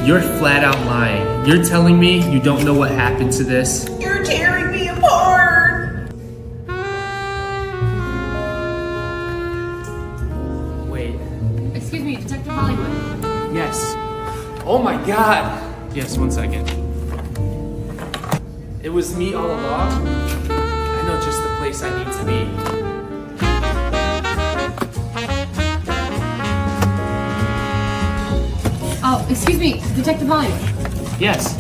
You're flat out lying. You're telling me you don't know what happened to this? You're tearing me apart! Wait. Excuse me, Detective Hollywood. Yes. Oh my god! Yes, 1 second. It was me all along. I know just the place I need to be. Oh, excuse me, Detective Hollywood. Yes.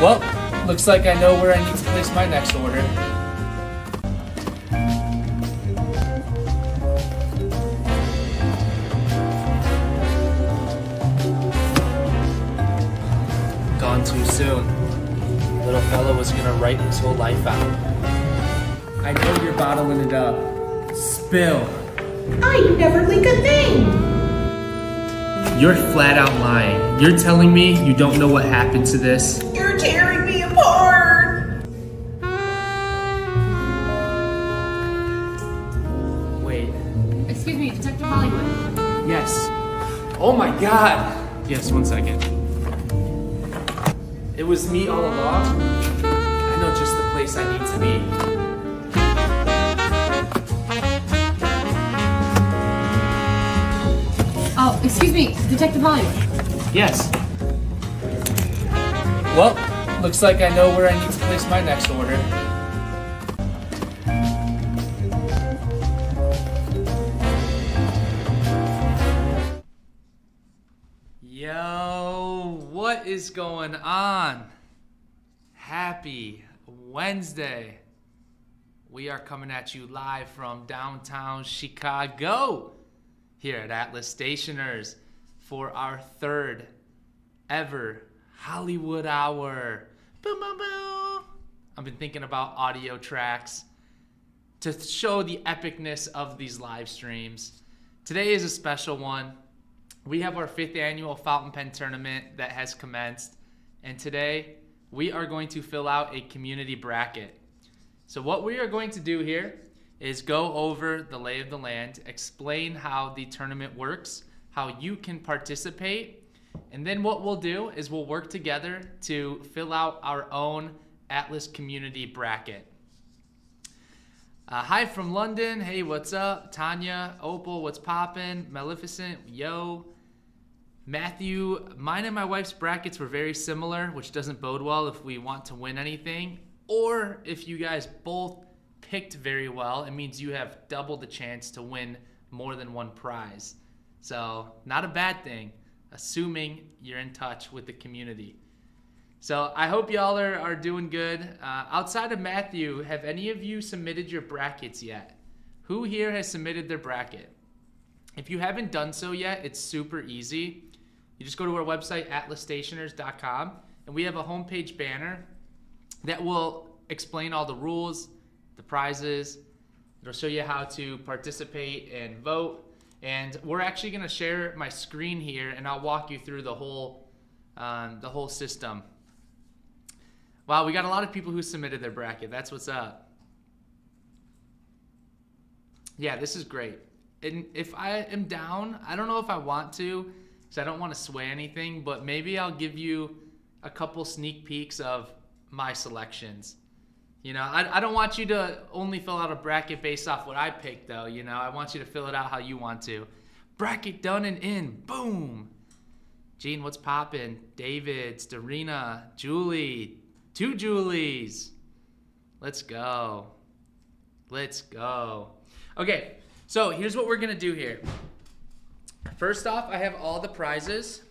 Well, looks like I know where I need to place my next order. Gone too soon. Little fella was gonna write his whole life out. I know you're bottling it up. Spill. I never leak a thing! You're flat out lying. You're telling me you don't know what happened to this? You're tearing me apart! Wait. Excuse me, Detective Hollywood. Yes. Oh my god! Yes, 1 second. It was me all along. I know just the place I need to be. Oh, excuse me, Detective Hollywood. Yes. Well, looks like I know where I need to place my next order. Yo, what is going on? Happy Wednesday. We are coming at you live from downtown Chicago here at Atlas Stationers for our third ever Hollywood Hour. Boom, boom, boom. I've been thinking about audio tracks to show the epicness of these live streams. Today is a special one. We have our 5th annual fountain pen tournament that has commenced, and today we are going to fill out a community bracket. So what we are going to do here is go over the lay of the land, explain how the tournament works, how you can participate, and then what we'll do is we'll work together to fill out our own Atlas community bracket. Hi from London. Hey, what's up? Tanya, Opal, what's poppin'? Maleficent, yo. Matthew, mine and my wife's brackets were very similar, which doesn't bode well if we want to win anything, or if you guys both picked very well, it means you have double the chance to win more than one prize. So not a bad thing, assuming you're in touch with the community. So I hope y'all are doing good. Outside of Matthew, have any of you submitted your brackets yet? Who here has submitted their bracket? If you haven't done so yet, it's super easy. You just go to our website, atlasstationers.com, and we have a homepage banner that will explain all the rules, the prizes. It'll show you how to participate and vote. And we're actually going to share my screen here, and I'll walk you through the whole system. Wow, we got a lot of people who submitted their bracket. That's what's up. Yeah, this is great. And if I am down, I don't know if I want to, because I don't want to sway anything, but maybe I'll give you a couple sneak peeks of my selections. You know, I don't want you to only fill out a bracket based off what I picked, though. You know, I want you to fill it out how you want to. Bracket done and in. Boom. Gene, what's poppin'? David, Starina, Julie, 2 Julies. Let's go. Let's go. Okay, so here's what we're going to do here. First off, I have all the prizes.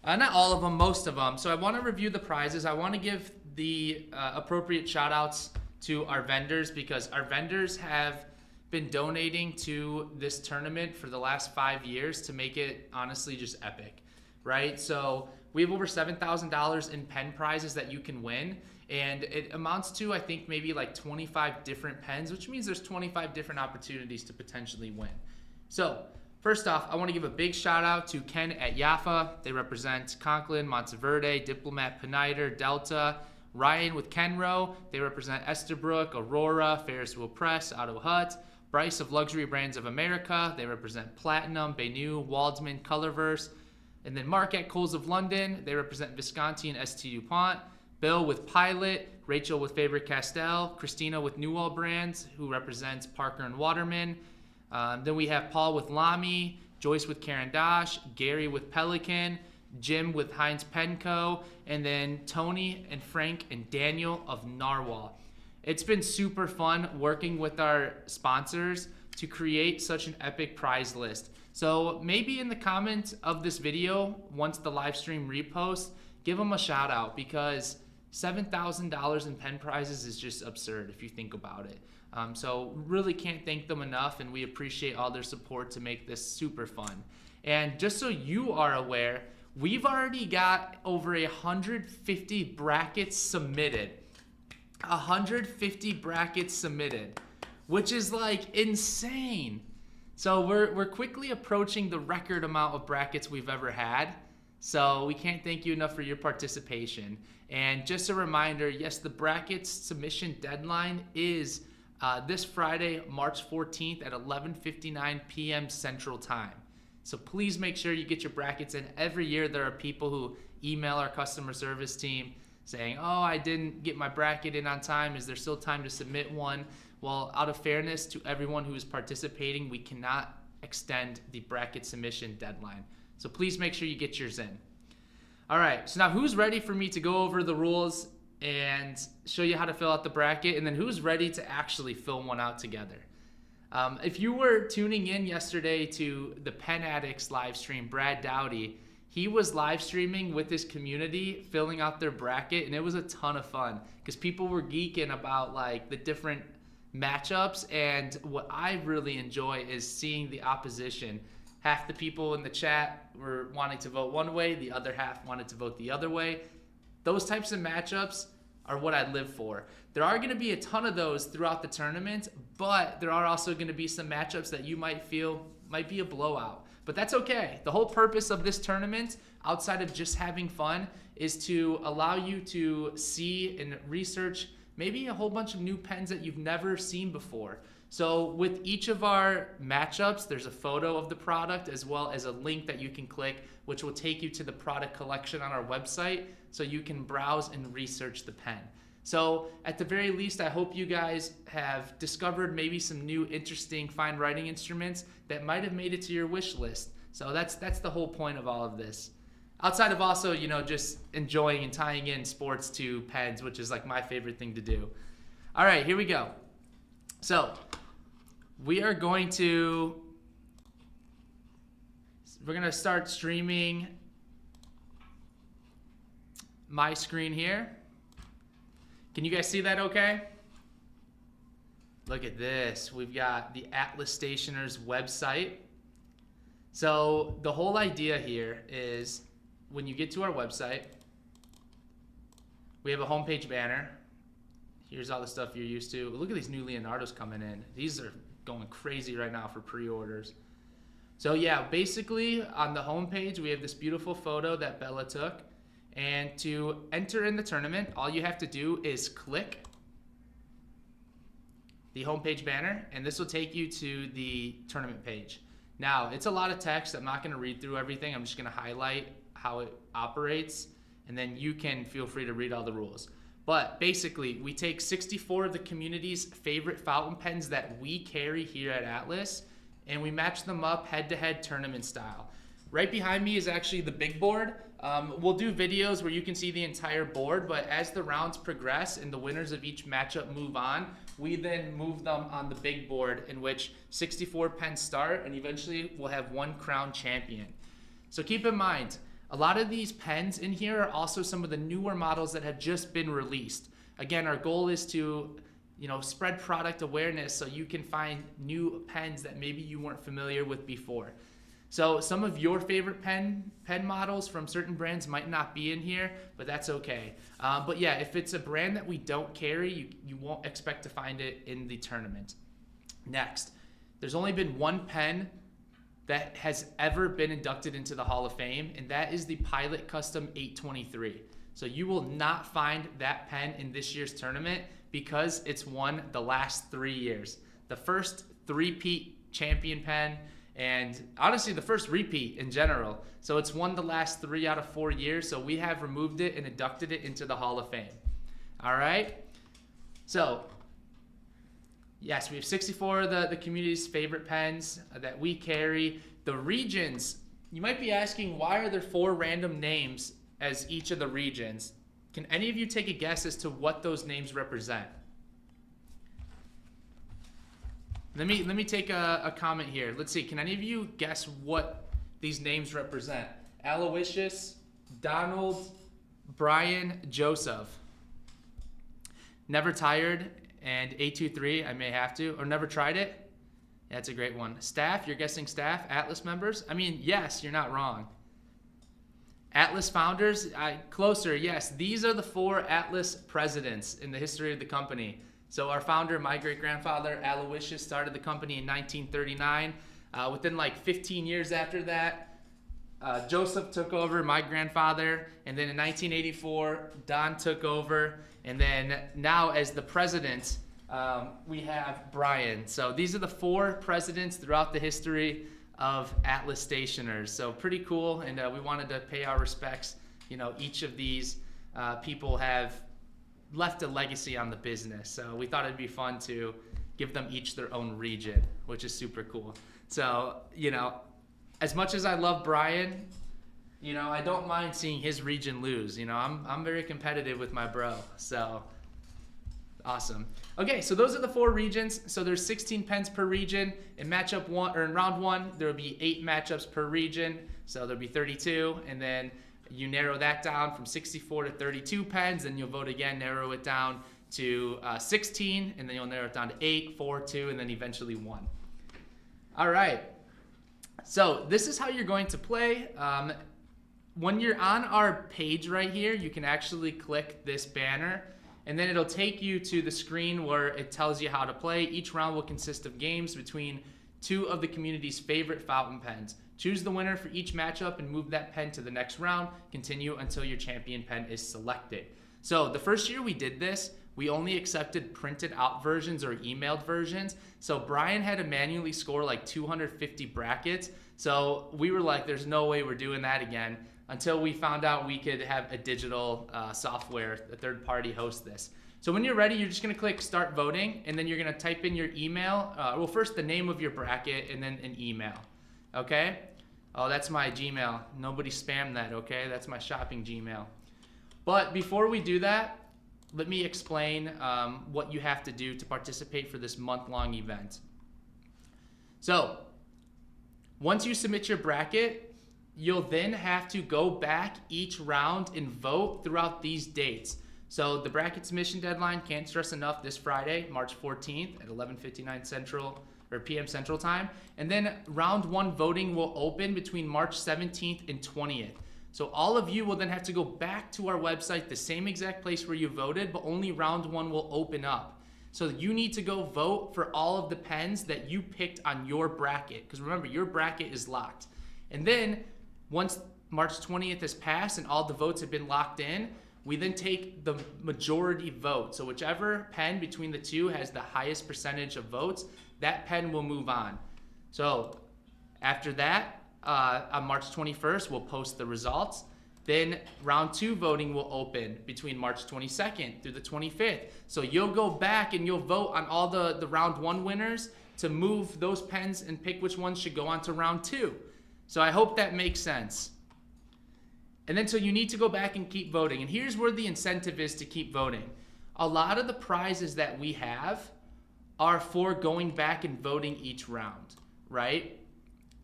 Not all of them, most of them. So I want to review the prizes. I want to give the appropriate shout outs to our vendors, because our vendors have been donating to this tournament for the last 5 years to make it honestly just epic, right? So we have over $7,000 in pen prizes that you can win, and it amounts to, I think, maybe like 25 different pens, which means there's 25 different opportunities to potentially win. So first off, I want to give a big shout out to Ken at Jaffa. They represent Conklin, Monteverde, Diplomat, Peniter, Delta. Ryan with Kenro, they represent Esterbrook, Aurora, Ferris Wheel Press, Auto Hut. Bryce of Luxury Brands of America, they represent Platinum, Benu, Waldman, Colorverse. And then Mark at Coles of London, they represent Visconti and ST DuPont. Bill with Pilot, Rachel with Faber-Castell, Christina with Newell Brands, who represents Parker and Waterman. Then we have Paul with Lamy, Joyce with Caran d'Ache, Gary with Pelican, Jim with Heinz Penco, and then Tony and Frank and Daniel of Narwhal. It's been super fun working with our sponsors to create such an epic prize list. So maybe in the comments of this video, once the live stream reposts, give them a shout out, because $7,000 in pen prizes is just absurd if you think about it. So really can't thank them enough, and we appreciate all their support to make this super fun. And just so you are aware, we've already got over 150 brackets submitted. 150 brackets submitted, which is like insane. So we're quickly approaching the record amount of brackets we've ever had. So we can't thank you enough for your participation. And just a reminder, yes, the brackets submission deadline is this Friday, March 14th at 11:59 p.m. Central Time. So please make sure you get your brackets in. Every year there are people who email our customer service team saying, oh, I didn't get my bracket in on time. Is there still time to submit one? Well, out of fairness to everyone who is participating, we cannot extend the bracket submission deadline. So please make sure you get yours in. All right, so now who's ready for me to go over the rules and show you how to fill out the bracket, and then who's ready to actually fill one out together? If you were tuning in yesterday to the Pen Addicts live stream, Brad Dowdy, he was live streaming with his community, filling out their bracket, and it was a ton of fun because people were geeking about like the different matchups. And what I really enjoy is seeing the opposition. Half the people in the chat were wanting to vote one way, the other half wanted to vote the other way. Those types of matchups are what I live for. There are going to be a ton of those throughout the tournament, but there are also going to be some matchups that you might feel might be a blowout. But that's okay. The whole purpose of this tournament, outside of just having fun, is to allow you to see and research maybe a whole bunch of new pens that you've never seen before. So with each of our matchups, there's a photo of the product as well as a link that you can click, which will take you to the product collection on our website so you can browse and research the pen. So at the very least, I hope you guys have discovered maybe some new interesting fine writing instruments that might have made it to your wish list. So that's the whole point of all of this. Outside of also, you know, just enjoying and tying in sports to pens, which is like my favorite thing to do. All right, here we go. So we're going to start streaming my screen here. Can you guys see that okay? Look at this. We've got the Atlas Stationer's website. So the whole idea here is when you get to our website, we have a homepage banner. Here's all the stuff you're used to. Look at these new Leonardos coming in. These are going crazy right now for pre-orders. So yeah, basically on the homepage, we have this beautiful photo that Bella took. And to enter in the tournament, all you have to do is click the homepage banner, and this will take you to the tournament page. Now, it's a lot of text. I'm not going to read through everything. I'm just going to highlight how it operates, and then you can feel free to read all the rules. But basically, we take 64 of the community's favorite fountain pens that we carry here at Atlas, and we match them up head-to-head tournament style. Right behind me is actually the big board. We'll do videos where you can see the entire board, but as the rounds progress and the winners of each matchup move on, we then move them on the big board in which 64 pens start, and eventually we'll have one crowned champion. So keep in mind, a lot of these pens in here are also some of the newer models that have just been released. Again, our goal is to, you know, spread product awareness so you can find new pens that maybe you weren't familiar with before. So some of your favorite pen models from certain brands might not be in here, but that's okay. But yeah, if it's a brand that we don't carry, you won't expect to find it in the tournament. Next, there's only been one pen that has ever been inducted into the Hall of Fame, and that is the Pilot Custom 823. So you will not find that pen in this year's tournament because it's won the last 3 years. The first three-peat champion pen, and honestly the first repeat in general. So it's won the last 3 out of 4 years. So we have removed it and inducted it into the Hall of Fame. All right. So yes, we have 64 of the community's favorite pens that we carry. The regions, you might be asking, why are there 4 random names as each of the regions? Can any of you take a guess as to what those names represent? Let me take a comment here. Let's see. Can any of you guess what these names represent? Aloysius, Donald, Brian, Joseph. Never Tired and A23, I may have to, or Never Tried It. Yeah, that's a great one. Staff, you're guessing staff, Atlas members? I mean, yes, you're not wrong. Atlas founders, closer, yes. These are the 4 Atlas presidents in the history of the company. So our founder, my great-grandfather, Aloysius, started the company in 1939. Within like 15 years after that, Joseph took over, my grandfather, and then in 1984, Don took over, and then now as the president, we have Brian. So these are the 4 presidents throughout the history of Atlas Stationers. So pretty cool, and we wanted to pay our respects. You know, each of these people have left a legacy on the business. So we thought it'd be fun to give them each their own region, which is super cool. So, you know, as much as I love Brian, you know, I don't mind seeing his region lose. You know, I'm very competitive with my bro. So awesome. Okay, so those are the 4 regions. So there's 16 pens per region. In matchup 1 or in round 1, there will be 8 matchups per region. So there'll be 32, and then you narrow that down from 64 to 32 pens, and you'll vote again, narrow it down to 16, and then you'll narrow it down to 8, 4, 2, and then eventually 1. All right. So this is how you're going to play. When you're on our page right here, you can actually click this banner, and then it'll take you to the screen where it tells you how to play. Each round will consist of games between 2 of the community's favorite fountain pens. Choose the winner for each matchup and move that pen to the next round. Continue until your champion pen is selected. So the first year we did this, we only accepted printed out versions or emailed versions. So Brian had to manually score like 250 brackets. So we were like, there's no way we're doing that again, until we found out we could have a digital software, a third party host this. So when you're ready, you're just gonna click start voting, and then you're gonna type in your email. Well, first the name of your bracket and then an email, okay? Oh, that's my Gmail. Nobody spam that, okay? That's my shopping Gmail. But before we do that, let me explain what you have to do to participate for this month-long event. So once you submit your bracket, you'll then have to go back each round and vote throughout these dates. So the bracket submission deadline, can't stress enough, this Friday, March 14th at 11:59 Central or PM Central Time. And then round 1 voting will open between March 17th and 20th. So all of you will then have to go back to our website, the same exact place where you voted, but only round 1 will open up. So you need to go vote for all of the pens that you picked on your bracket. Because remember, your bracket is locked. And then once March 20th is passed and all the votes have been locked in, we then take the majority vote. So whichever pen between the 2 has the highest percentage of votes, that pen will move on. So after that, on March 21st, we'll post the results. Then round 2 voting will open between March 22nd through the 25th. So you'll go back and you'll vote on all the round 1 winners to move those pens and pick which ones should go on to round 2. So I hope that makes sense. And then so you need to go back and keep voting. And here's where the incentive is to keep voting. A lot of the prizes that we have are for going back and voting each round, right?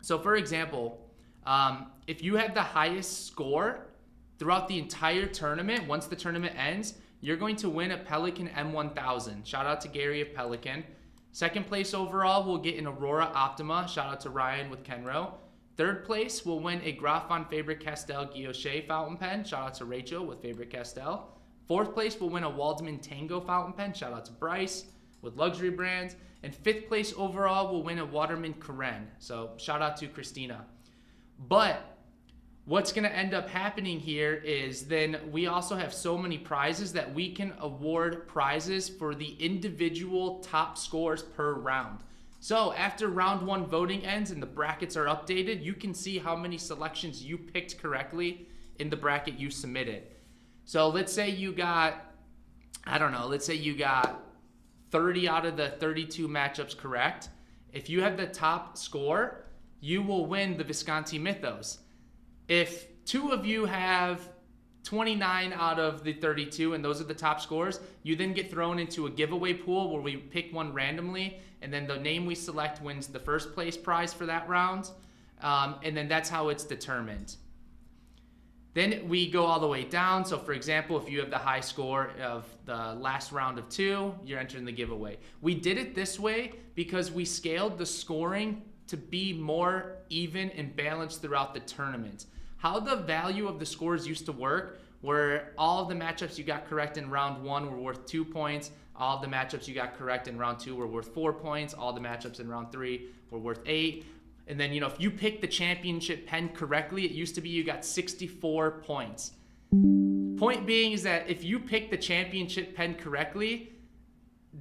So for example, if you have the highest score throughout the entire tournament, once the tournament ends, you're going to win a Pelican M1000. Shout out to Gary of Pelican. Second place overall will get an Aurora Optima. Shout out to Ryan with Kenro. Third place will win a Graf von Faber-Castell Guilloche fountain pen. Shout out to Rachel with Faber-Castell. Fourth place will win a Waldman Tango fountain pen. Shout out to Bryce with Luxury Brands. And fifth place overall will win a Waterman Karen. So shout out to Christina. But what's going to end up happening here is then we also have so many prizes that we can award prizes for the individual top scores per round. So after round 1 voting ends and the brackets are updated, you can see how many selections you picked correctly in the bracket you submitted. So let's say you got, I don't know, let's say you got 30 out of the 32 matchups correct. If you have the top score, you will win the Visconti Mythos. If 2 of you have 29 out of the 32 and those are the top scores, you then get thrown into a giveaway pool where we pick one randomly, and then the name we select wins the first place prize for that round, and then that's how it's determined. Then we go all the way down. So for example, if you have the high score of the last round of 2, you're entering the giveaway. We did it this way because we scaled the scoring to be more even and balanced throughout the tournament. How the value of the scores used to work, where all of the matchups you got correct in round 1 were worth 2 points, all of the matchups you got correct in round 2 were worth 4 points, all the matchups in round 3 were worth 8. And then, if you picked the championship pen correctly, it used to be you got 64 points. Point being is that if you picked the championship pen correctly,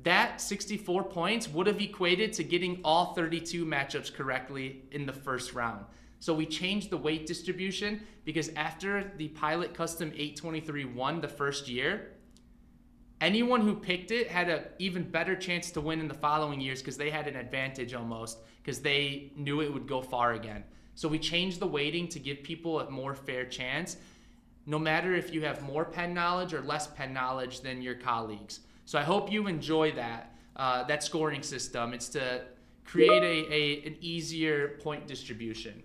that 64 points would have equated to getting all 32 matchups correctly in the first round. So we changed the weight distribution because after the Pilot Custom 823 won the first year, anyone who picked it had an even better chance to win in the following years because they had an advantage almost because they knew it would go far again. So we changed the weighting to give people a more fair chance, no matter if you have more pen knowledge or less pen knowledge than your colleagues. So I hope you enjoy that scoring system. It's to create an easier point distribution.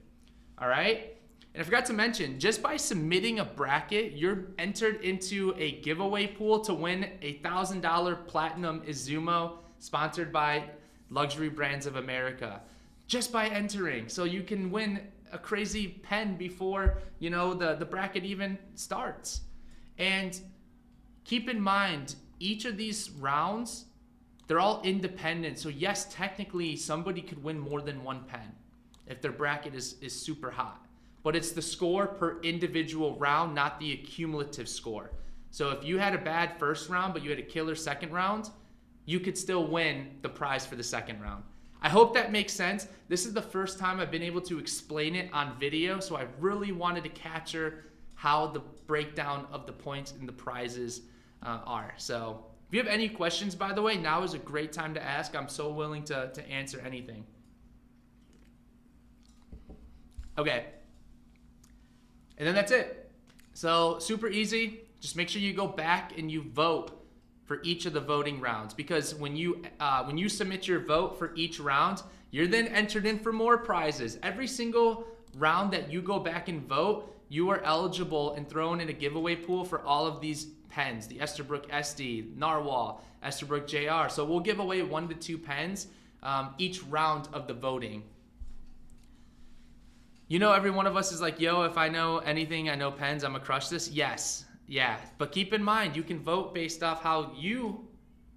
All right? And I forgot to mention, just by submitting a bracket, you're entered into a giveaway pool to win a $1,000 Platinum Izumo sponsored by Luxury Brands of America. Just by entering. So you can win a crazy pen before, the bracket even starts. And keep in mind, each of these rounds, they're all independent. So yes, technically somebody could win more than one pen if their bracket is super hot. But it's the score per individual round, not the accumulative score. So if you had a bad first round, but you had a killer second round, you could still win the prize for the second round. I hope that makes sense. This is the first time I've been able to explain it on video, so I really wanted to capture how the breakdown of the points and the prizes are. So if you have any questions, by the way, now is a great time to ask. I'm so willing to answer anything. Okay. And then that's it. So super easy. Just make sure you go back and you vote for each of the voting rounds, because when you submit your vote for each round, you're then entered in for more prizes. Every single round that you go back and vote, you are eligible and thrown in a giveaway pool for all of these pens, the Esterbrook SD, Narwhal, Esterbrook JR. So we'll give away 1 to 2 pens each round of the voting. Every one of us is like, yo, if I know anything, I know pens, I'm gonna crush this. Yes, yeah. But keep in mind, you can vote based off how you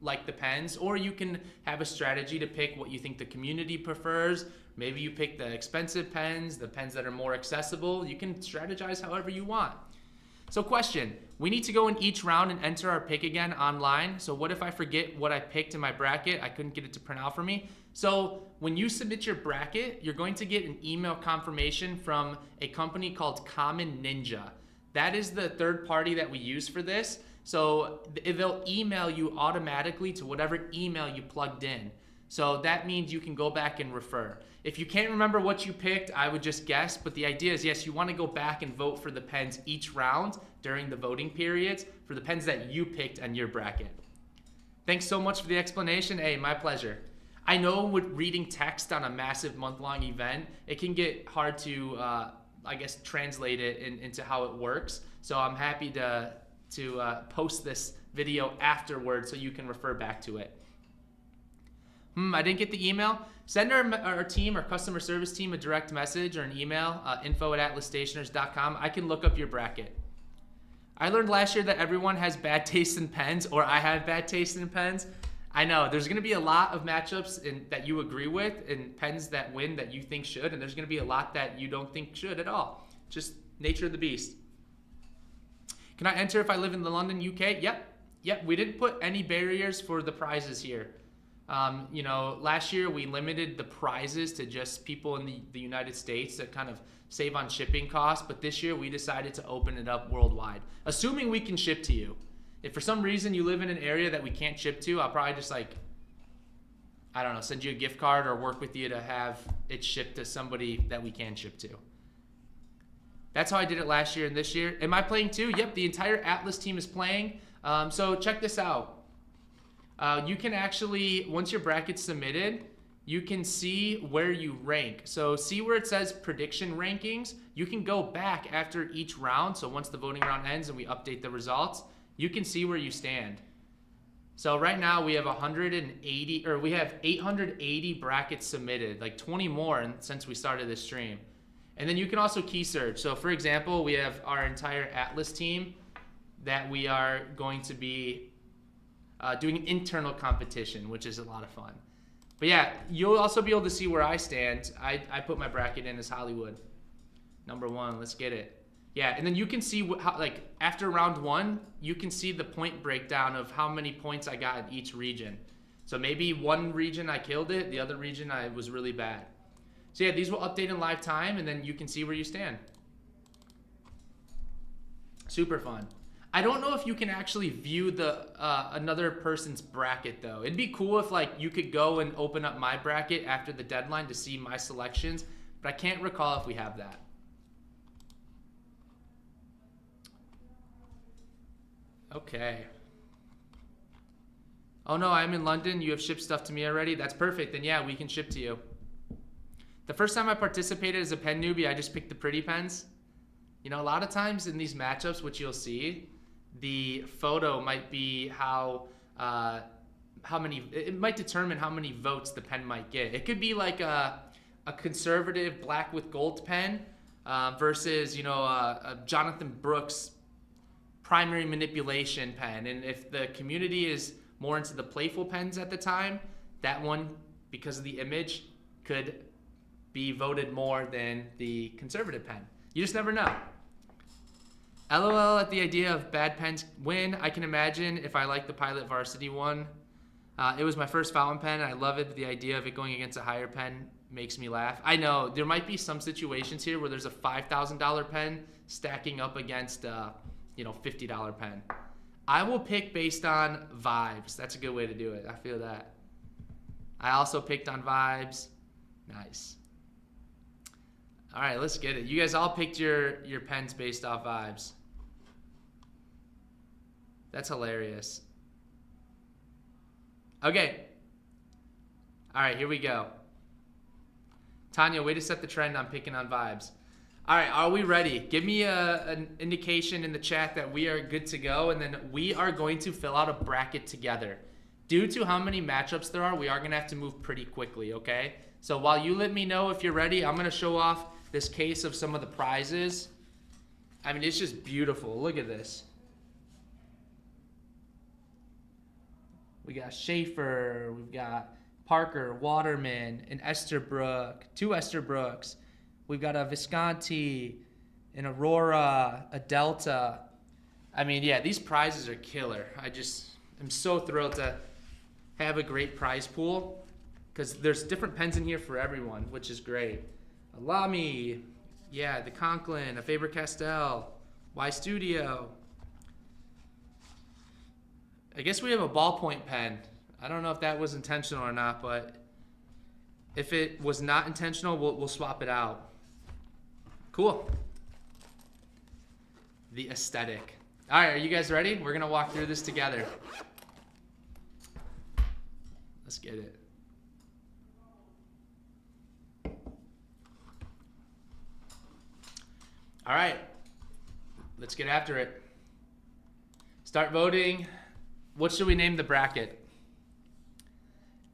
like the pens, or you can have a strategy to pick what you think the community prefers. Maybe you pick the expensive pens, the pens that are more accessible. You can strategize however you want. So question, we need to go in each round and enter our pick again online. So what if I forget what I picked in my bracket? I couldn't get it to print out for me. So when you submit your bracket, you're going to get an email confirmation from a company called Common Ninja. That is the third party that we use for this. So they'll email you automatically to whatever email you plugged in. So that means you can go back and refer. If you can't remember what you picked, I would just guess. But the idea is, yes, you want to go back and vote for the pens each round during the voting periods for the pens that you picked on your bracket. Thanks so much for the explanation. Hey, my pleasure. I know with reading text on a massive month-long event, it can get hard to, translate it into how it works. So I'm happy to post this video afterwards so you can refer back to it. I didn't get the email. Send our team, our customer service team, a direct message or an email, info@atlasstationers.com. I can look up your bracket. I learned last year that everyone has bad taste in pens, or I have bad taste in pens. I know there's going to be a lot of matchups that you agree with and pens that win that you think should, and there's going to be a lot that you don't think should at all. Just nature of the beast. Can I enter if I live in the London, UK? Yep. We didn't put any barriers for the prizes here. You know, last year we limited the prizes to just people in the United States to kind of save on shipping costs, but this year we decided to open it up worldwide, assuming we can ship to you. If for some reason you live in an area that we can't ship to, I'll probably just like, I don't know, send you a gift card or work with you to have it shipped to somebody that we can ship to. That's how I did it last year and this year. Am I playing too? Yep, the entire Atlas team is playing. So check this out. You can actually, once your bracket's submitted, you can see where you rank. So see where it says prediction rankings? You can go back after each round. So once the voting round ends and we update the results, you can see where you stand. So right now we have 180, or we have 880 brackets submitted, like 20 more since we started this stream. And then you can also key search. So for example, we have our entire Atlas team that we are going to be doing an internal competition, which is a lot of fun. But yeah, you'll also be able to see where I stand. I put my bracket in as Hollywood. Number 1, let's get it. Yeah, and then you can see how, like, after round 1, you can see the point breakdown of how many points I got in each region. So maybe one region I killed it, the other region I was really bad. So yeah, these will update in live time, and then you can see where you stand. Super fun. I don't know if you can actually view the another person's bracket though. It'd be cool if like you could go and open up my bracket after the deadline to see my selections, but I can't recall if we have that. Okay. Oh no, I'm in London. You have shipped stuff to me already? That's perfect. Then yeah, we can ship to you. The first time I participated as a pen newbie, I just picked the pretty pens. You know, a lot of times in these matchups, what you'll see, the photo might be how many, it might determine how many votes the pen might get. It could be like a conservative black with gold pen versus, you know, a Jonathan Brooks primary manipulation pen. And if the community is more into the playful pens at the time, that one, because of the image, could be voted more than the conservative pen. You just never know. LOL at the idea of bad pens win. I can imagine if I like the Pilot Varsity one. It was my first fountain pen, and I love it, but the idea of it going against a higher pen makes me laugh. I know there might be some situations here where there's a $5,000 pen stacking up against you know, $50 pen. I will pick based on vibes. That's a good way to do it. I feel that. I also picked on vibes. Nice. All right, let's get it. You guys all picked your pens based off vibes. That's hilarious. Okay. All right, here we go. Tanya, way to set the trend on picking on vibes. All right, are we ready? Give me an indication in the chat that we are good to go, and then we are going to fill out a bracket together. Due to how many matchups there are, we are going to have to move pretty quickly, okay? So while you let me know if you're ready, I'm going to show off this case of some of the prizes. I mean, it's just beautiful. Look at this. We got Schaefer, we've got Parker, Waterman, an Esterbrook, 2 Esterbrooks. We've got a Visconti, an Aurora, a Delta. I mean, yeah, these prizes are killer. I'm so thrilled to have a great prize pool because there's different pens in here for everyone, which is great. A Lamy, yeah, the Conklin, a Faber-Castell, Y Studio. I guess we have a ballpoint pen. I don't know if that was intentional or not, but if it was not intentional, we'll swap it out. Cool. The aesthetic. All right, are you guys ready? We're gonna walk through this together. Let's get it. All right, let's get after it. Start voting. What should we name the bracket?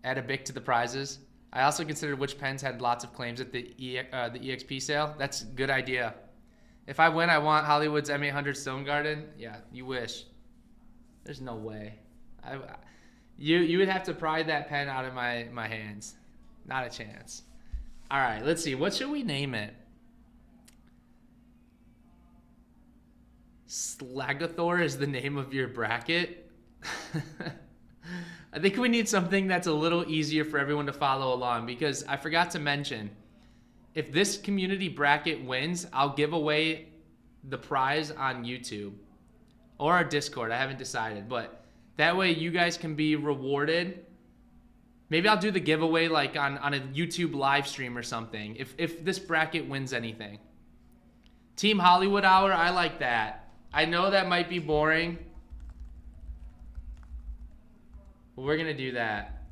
Add a bic to the prizes. I also considered which pens had lots of claims at the EXP sale. That's a good idea. If I win, I want Hollywood's M800 Stone Garden. Yeah, you wish. There's no way. You would have to pry that pen out of my hands. Not a chance. All right, let's see. What should we name it? Slagathor is the name of your bracket? I think we need something that's a little easier for everyone to follow along, because I forgot to mention, if this community bracket wins, I'll give away the prize on YouTube or our Discord. I haven't decided, but that way you guys can be rewarded. Maybe I'll do the giveaway like on a YouTube live stream or something if this bracket wins anything. Team Hollywood Hour, I like that. I know that might be boring, but we're gonna do that.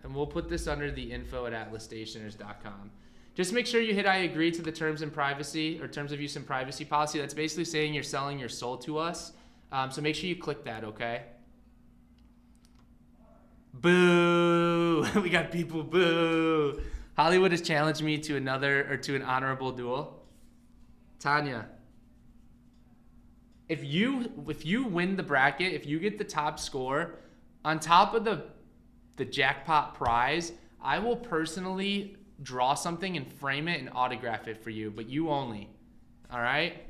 And we'll put this under the info@atlasstationers.com. Just make sure you hit I agree to the terms and privacy, or terms of use and privacy policy. That's basically saying you're selling your soul to us. So make sure you click that, okay? Boo! We got people boo. Hollywood has challenged me to an honorable duel. Tanya, if you win the bracket, if you get the top score, on top of the jackpot prize, I will personally draw something and frame it and autograph it for you, but you only. All right?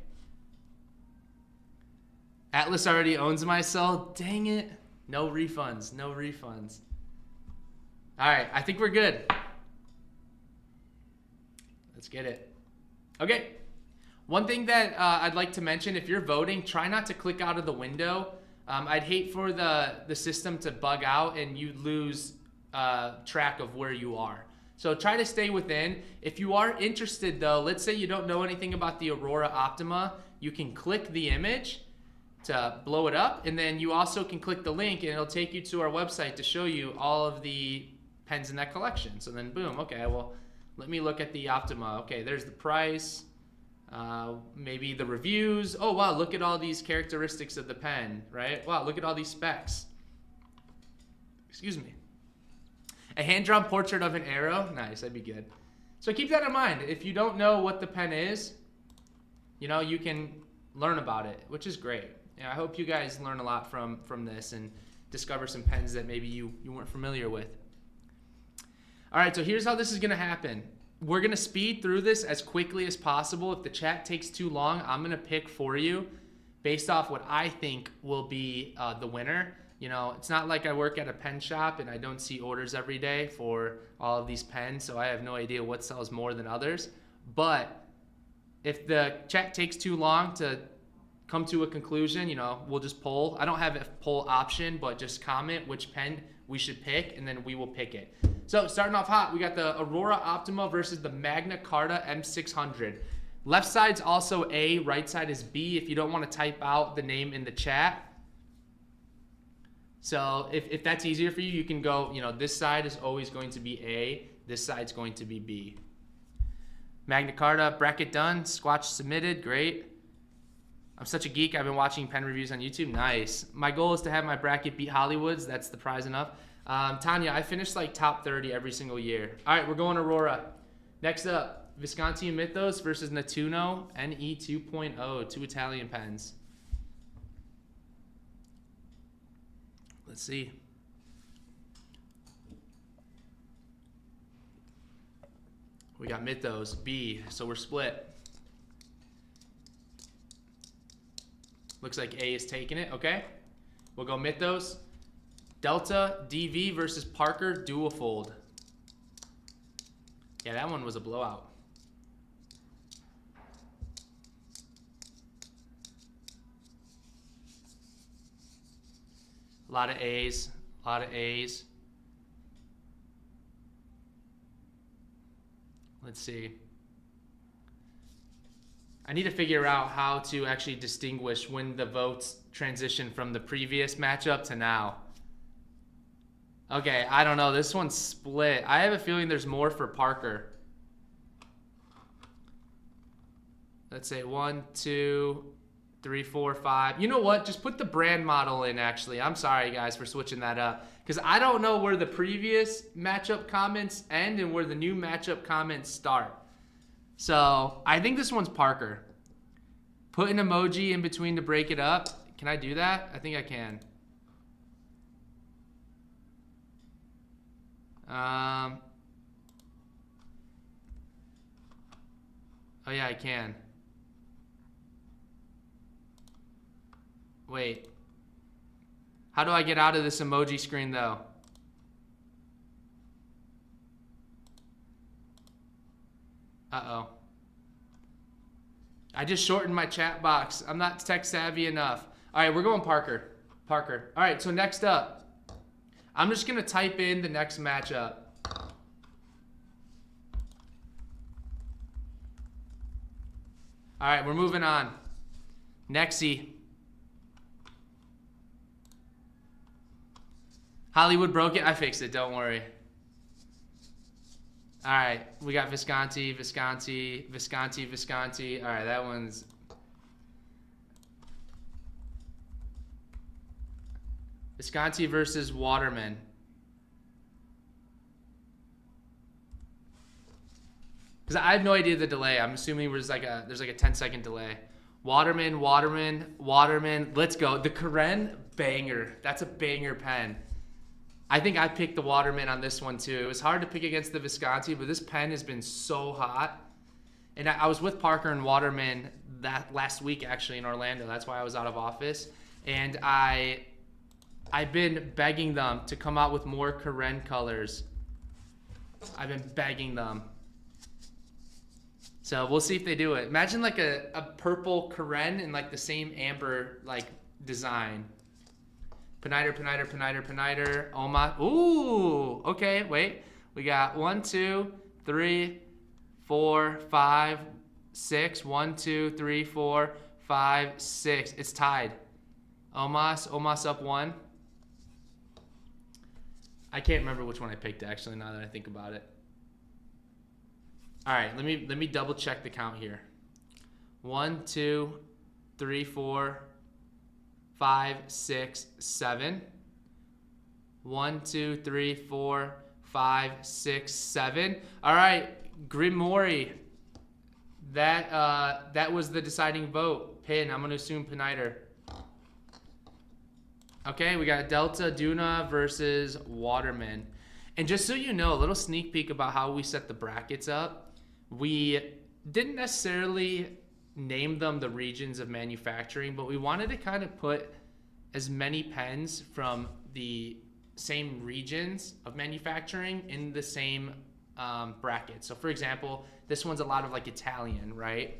Atlas already owns my soul. Dang it. No refunds. No refunds. All right. I think we're good. Let's get it. Okay. One thing that I'd like to mention, if you're voting, try not to click out of the window. I'd hate for the system to bug out and you lose track of where you are. So try to stay within. If you are interested though, let's say you don't know anything about the Aurora Optima, you can click the image to blow it up, and then you also can click the link and it'll take you to our website to show you all of the pens in that collection. So then boom, okay, well, let me look at the Optima. Okay, there's the price, maybe the reviews. Oh wow, look at all these characteristics of the pen, right? Wow, look at all these specs. Excuse me. A hand-drawn portrait of an arrow, nice, that'd be good. So keep that in mind. If you don't know what the pen is, you know, you can learn about it, which is great. Yeah, I hope you guys learn a lot from this and discover some pens that maybe you weren't familiar with. All right, so here's how this is gonna happen. We're gonna speed through this as quickly as possible. If the chat takes too long, I'm gonna pick for you based off what I think will be the winner. You know, it's not like I work at a pen shop and I don't see orders every day for all of these pens, so I have no idea what sells more than others. But if the chat takes too long to come to a conclusion, you know, we'll just poll. I don't have a poll option, but just comment which pen we should pick, and then we will pick it. So starting off hot, we got the Aurora Optima versus the Magna Carta M600. Left side's also A, right side is B if you don't want to type out the name in the chat. So if that's easier for you, you can go, you know, this side is always going to be A, this side's going to be B. Magna Carta, bracket done, Squatch submitted, great. I'm such a geek, I've been watching pen reviews on YouTube, nice. My goal is to have my bracket beat Hollywood's, that's the prize enough. Tanya, I finished like top 30 every single year. All right, we're going Aurora. Next up, Visconti and Mythos versus Nettuno NE 2.0, two Italian pens. Let's see. We got Mythos, B, so we're split. Looks like A is taking it, okay. We'll go Mythos. Delta DV versus Parker Dual Fold. Yeah, that one was a blowout. A lot of A's, a lot of A's. Let's see. I need to figure out how to actually distinguish when the votes transition from the previous matchup to now. Okay, I don't know. This one's split. I have a feeling there's more for Parker. Let's say 1, 2, 3, 4, 5. You know what? Just put the brand model in, actually. I'm sorry, guys, for switching that up. Because I don't know where the previous matchup comments end and where the new matchup comments start. So I think this one's Parker. Put an emoji in between to break it up. Can I do that? I think I can. Oh yeah, I can. Wait. How do I get out of this emoji screen though? Uh-oh. I just shortened my chat box. I'm not tech savvy enough. All right, we're going Parker. Parker. All right, so next up, I'm just going to type in the next matchup. All right, we're moving on. Nexie. Hollywood broke it. I fixed it. Don't worry. All right, we got Visconti, Visconti, Visconti, Visconti. All right, that one's... Visconti versus Waterman. Because I have no idea the delay. I'm assuming there's like a 10-second delay. Waterman, Waterman, Waterman. Let's go. The Karen, banger. That's a banger pen. I think I picked the Waterman on this one too. It was hard to pick against the Visconti, but this pen has been so hot. And I was with Parker and Waterman that last week actually in Orlando. That's why I was out of office. And I've been begging them to come out with more Karen colors. I've been begging them. So we'll see if they do it. Imagine like a purple Karen in like the same amber like design. Peniter, Peniter, Peniter, Peniter. Oh my. Ooh. Okay, wait. We got 1, 2, 3, 4, 5, 6. 1, 2, 3, 4, 5, 6. It's tied. Omos up 1. I can't remember which one I picked actually now that I think about it. All right, let me double check the count here. 1, 2, 3, 4, 5, 6, 7. 1, 2, 3, 4, 5, 6, 7. All right, Grimori. That was the deciding vote. Pin. I'm gonna assume Peniter. Okay, we got Delta Duna versus Waterman. And just so you know, a little sneak peek about how we set the brackets up. We didn't necessarily name them the regions of manufacturing, but we wanted to kind of put as many pens from the same regions of manufacturing in the same bracket. So for example, this one's a lot of like Italian, right?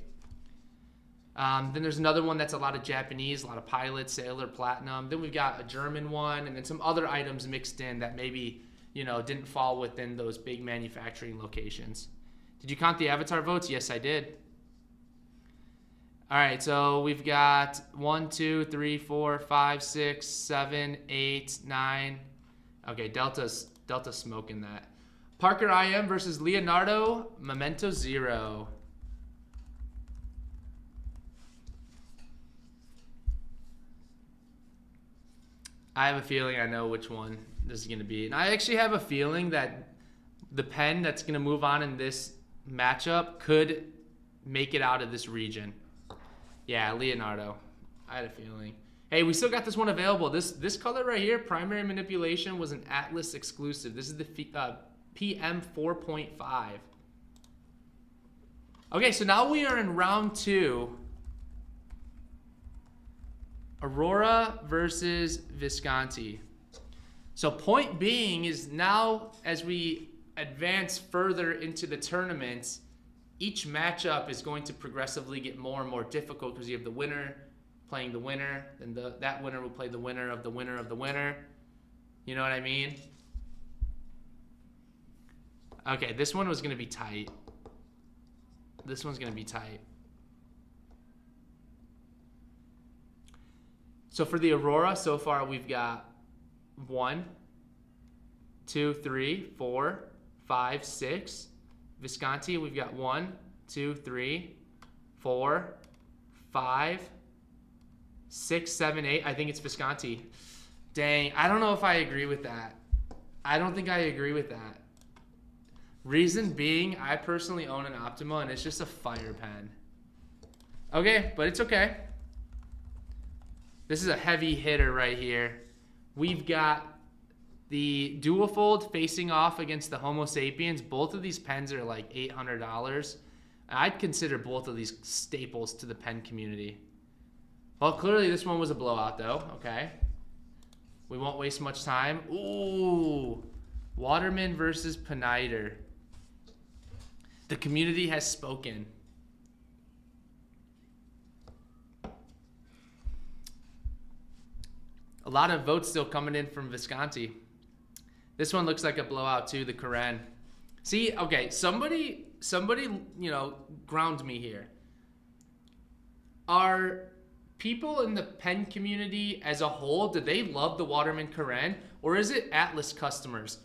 Then there's another one that's a lot of Japanese, a lot of Pilot, Sailor, Platinum. Then we've got a German one, and then some other items mixed in that maybe, you know, didn't fall within those big manufacturing locations. Did you count the avatar votes? Yes, I did. All right, so we've got 1, 2, 3, 4, 5, 6, 7, 8, 9. Okay, Delta's smoking that. Parker IM versus Leonardo Memento Zero. I have a feeling I know which one this is going to be. And I actually have a feeling that the pen that's going to move on in this matchup could make it out of this region. Yeah, Leonardo. I had a feeling. Hey, we still got this one available. This color right here, primary manipulation, was an Atlas exclusive. This is the PM 4.5. Okay, so now we are in round 2. Aurora versus Visconti. So point being is now as we advance further into the tournament, each matchup is going to progressively get more and more difficult because you have the winner playing the winner, then that winner will play the winner of the winner of the winner. You know what I mean? Okay, this one was going to be tight. This one's going to be tight. So for the Aurora, so far we've got 1, 2, 3, 4, 5, 6. Visconti, we've got 1, 2, 3, 4, 5, 6, 7, 8. I think it's Visconti. Dang, I don't know if I agree with that. I don't think I agree with that. Reason being, I personally own an Optima and it's just a fire pen. Okay, but it's okay. This is a heavy hitter right here. We've got the Duofold facing off against the Homo sapiens. Both of these pens are like $800. I'd consider both of these staples to the pen community. Well, clearly this one was a blowout though. Okay. We won't waste much time. Ooh, Waterman versus Peniter. The community has spoken. A lot of votes still coming in from Visconti. This one looks like a blowout too, the Karen. See, okay, somebody, you know, ground me here. Are people in the pen community as a whole, do they love the Waterman Karen, or is it Atlas customers?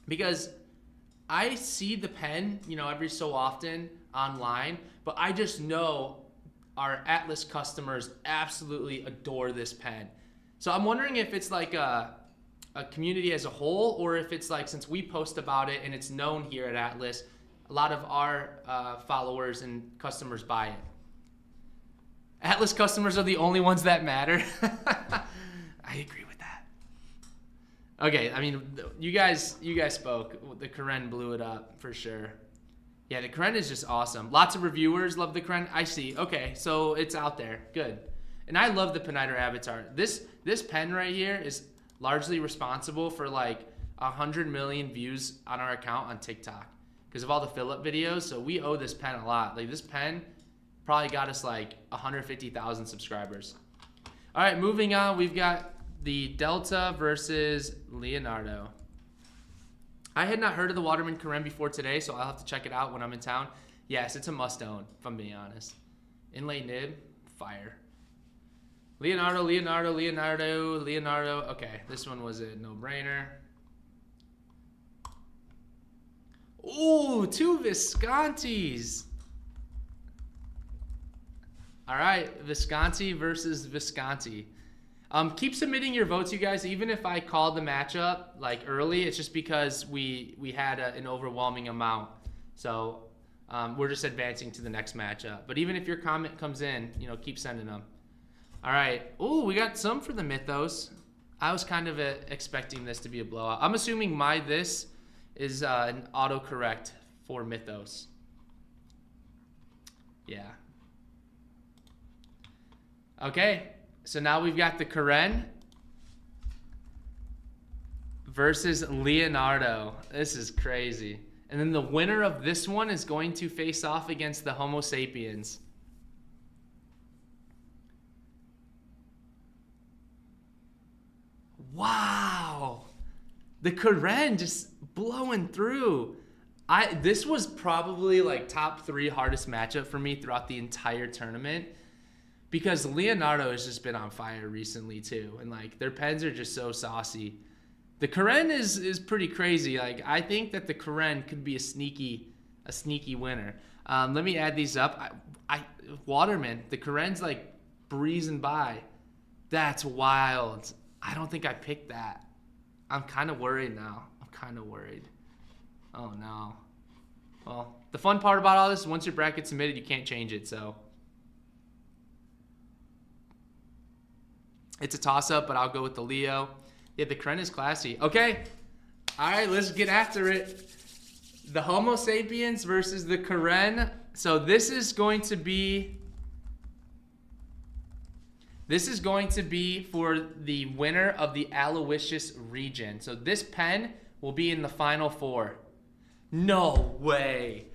Because I see the pen, you know, every so often online, but I just know our Atlas customers absolutely adore this pen. So I'm wondering if it's like a community as a whole, or if it's like, since we post about it and it's known here at Atlas, a lot of our followers and customers buy it. Atlas customers are the only ones that matter. I agree with that. Okay, I mean, you guys spoke. The Karen blew it up for sure. Yeah, the Karen is just awesome. Lots of reviewers love the Karen. I see. Okay, so it's out there. Good. And I love the Peniter Avatar. This pen right here is largely responsible for like 100 million views on our account on TikTok because of all the fill-up videos. So we owe this pen a lot. Like, this pen probably got us like 150,000 subscribers. All right, moving on. We've got the Delta versus Leonardo. I had not heard of the Waterman Karen before today, so I'll have to check it out when I'm in town. Yes, it's a must-own, if I'm being honest. Inlay nib, fire. Leonardo. Okay, this one was a no-brainer. Ooh, two Viscontis. All right, Visconti versus Visconti. Keep submitting your votes, you guys. Even if I called the matchup like early, it's just because we had an overwhelming amount. So we're just advancing to the next matchup. But even if your comment comes in, you know, keep sending them. All right. Ooh, we got some for the Mythos. I was kind of expecting this to be a blowout. I'm assuming this is an autocorrect for Mythos. Yeah. Okay. So now we've got the Karen versus Leonardo. This is crazy. And then the winner of this one is going to face off against the Homo sapiens. Wow. The Karen just blowing through. This was probably like top 3 hardest matchup for me throughout the entire tournament. Because Leonardo has just been on fire recently too. And like their pens are just so saucy. The Karen is pretty crazy. Like I think that the Karen could be a sneaky winner. Let me add these up. Waterman, the Karen's like breezing by. That's wild. I don't think I picked that. I'm kind of worried now. I'm kind of worried. Oh no. Well, the fun part about all this is once your bracket's submitted, you can't change it, so. It's a toss-up, but I'll go with the Leo. Yeah, the Karen is classy. Okay. All right, let's get after it. The Homo sapiens versus the Karen. So this is going to be for the winner of the Aloysius region. So this pen will be in the final 4. No way.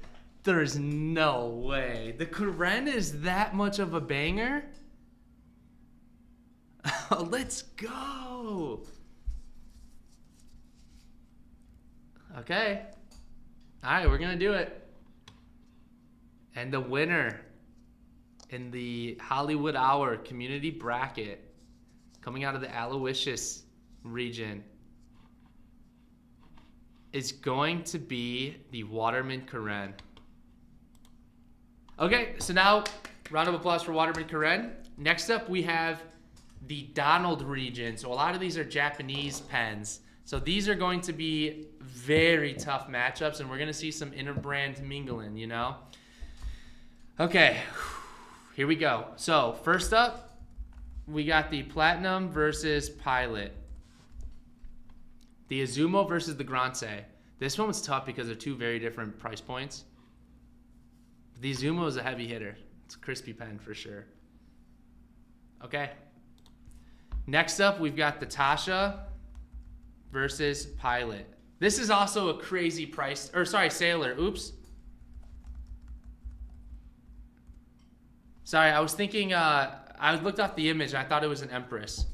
There's no way. The Karen is that much of a banger? Let's go. Okay. All right, we're going to do it. And the winner in the Hollywood Hour community bracket coming out of the Aloysius region is going to be the Waterman Karen. Okay, so now round of applause for Waterman Karen. Next up, we have the Donald region. So a lot of these are Japanese pens. So these are going to be very tough matchups, and we're going to see some interbrand mingling, you know? Okay, here we go. So first up, we got the Platinum versus Pilot. The Azumo versus the Grande. This one was tough because they're 2 very different price points. The Azumo is a heavy hitter. It's a crispy pen for sure. Okay. Next up, we've got the Tasha versus Pilot. This is also a crazy price, or sorry, Sailor. Oops. Sorry, I was thinking, I looked off the image and I thought it was an Empress.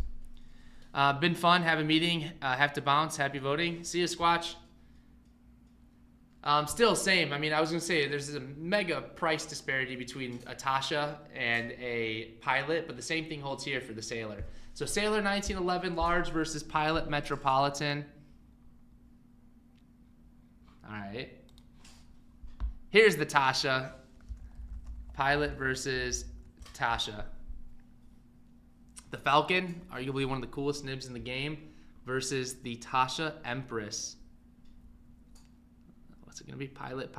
Been fun, have a meeting, have to bounce, happy voting. See you, Squatch. Still same. I mean, I was going to say there's a mega price disparity between a Tasha and a Pilot, but the same thing holds here for the Sailor. So Sailor 1911 large versus Pilot Metropolitan. All right. Here's the Tasha. Pilot versus Tasha. The Falcon, arguably one of the coolest nibs in the game, versus the Tasha Empress. What's it going to be? Pilot,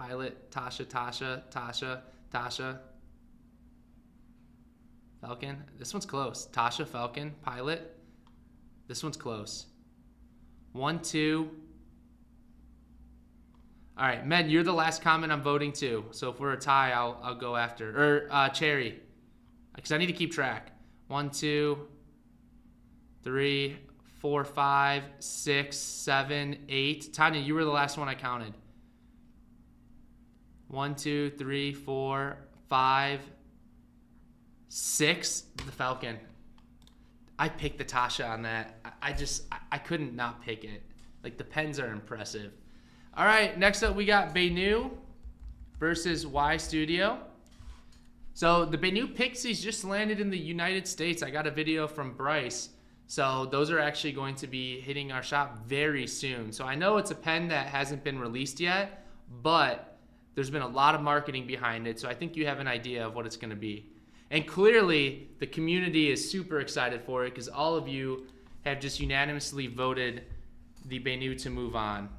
Tasha, Tasha. Falcon. This one's close. Tasha, Falcon, Pilot. This one's close. 1, 2. All right, Men, you're the last comment I'm voting to. So if we're a tie, I'll go after. Or Cherry, because I need to keep track. 1, 2, 3, 4, 5, 6, 7, 8. Tanya, you were the last one I counted. 1, 2, 3, 4, 5, 6. The Falcon. I picked the Tasha on that. I couldn't not pick it. Like, the pens are impressive. All right, next up we got Benu versus Y Studio. So the Benu Pixies just landed in the United States. I got a video from Bryce. So those are actually going to be hitting our shop very soon. So I know it's a pen that hasn't been released yet, but there's been a lot of marketing behind it. So I think you have an idea of what it's going to be. And clearly the community is super excited for it because all of you have just unanimously voted the Benu to move on.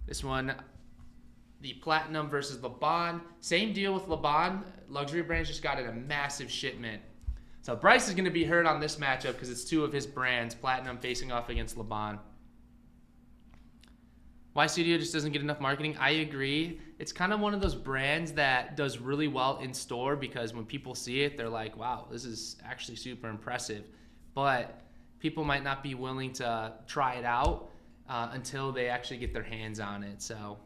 This one, the Platinum versus LeBon. Same deal with LeBon. Luxury Brands just got in a massive shipment. So Bryce is going to be hurt on this matchup because it's two of his brands, Platinum facing off against LeBon. Y Studio just doesn't get enough marketing. I agree. It's kind of one of those brands that does really well in store because when people see it, they're like, wow, this is actually super impressive. But people might not be willing to try it out until they actually get their hands on it. So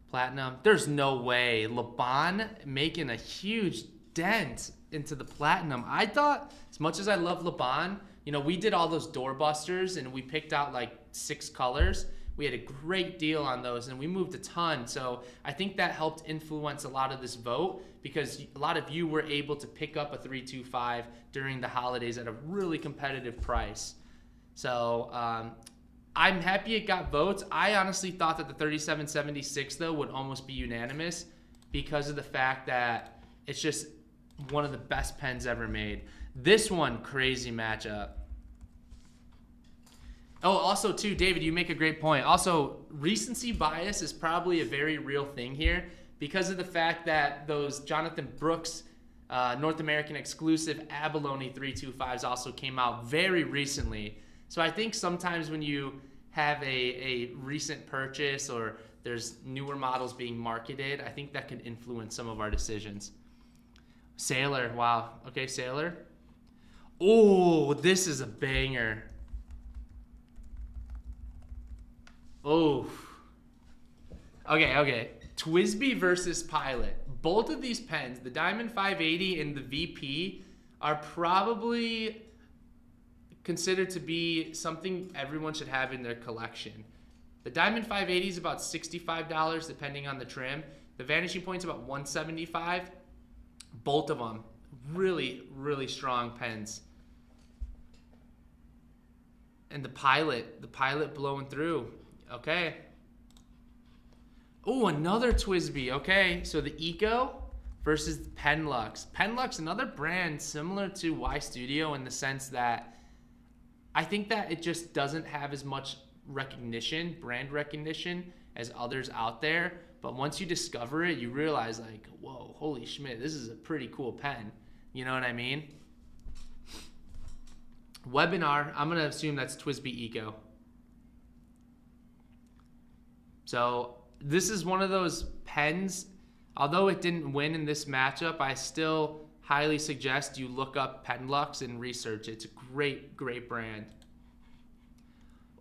Platinum, there's no way. LeBon making a huge dent into the Platinum. I thought, as much as I love LeBon, you know, we did all those doorbusters and we picked out like 6 colors. We had a great deal on those and we moved a ton. So I think that helped influence a lot of this vote because a lot of you were able to pick up a 325 during the holidays at a really competitive price. So I'm happy it got votes. I honestly thought that the 3776 though would almost be unanimous because of the fact that it's just one of the best pens ever made. This one, crazy matchup. Oh, also too, David, you make a great point. Also, recency bias is probably a very real thing here because of the fact that those Jonathan Brooks North American exclusive Abalone 325s also came out very recently. So I think sometimes when you have a recent purchase or there's newer models being marketed, I think that can influence some of our decisions. Sailor, wow. Okay, Sailor. Oh, this is a banger. Oh. Okay. Twisby versus Pilot. Both of these pens, the Diamond 580 and the VP, are probably considered to be something everyone should have in their collection. The Diamond 580 is about $65 depending on the trim. The Vanishing Point's about $175. Both of them really, really strong pens. And the Pilot blowing through. Okay. Oh, another Twisby. Okay, so the Eco versus Penlux. Penlux, another brand similar to Y Studio in the sense that I think that it just doesn't have as much recognition, brand recognition, as others out there. But once you discover it, you realize like, whoa, holy schmidt, this is a pretty cool pen. You know what I mean? Webinar, I'm going to assume that's Twisby Eco. So this is one of those pens, although it didn't win in this matchup, I still highly suggest you look up Penlux and research it. It's a great, great brand.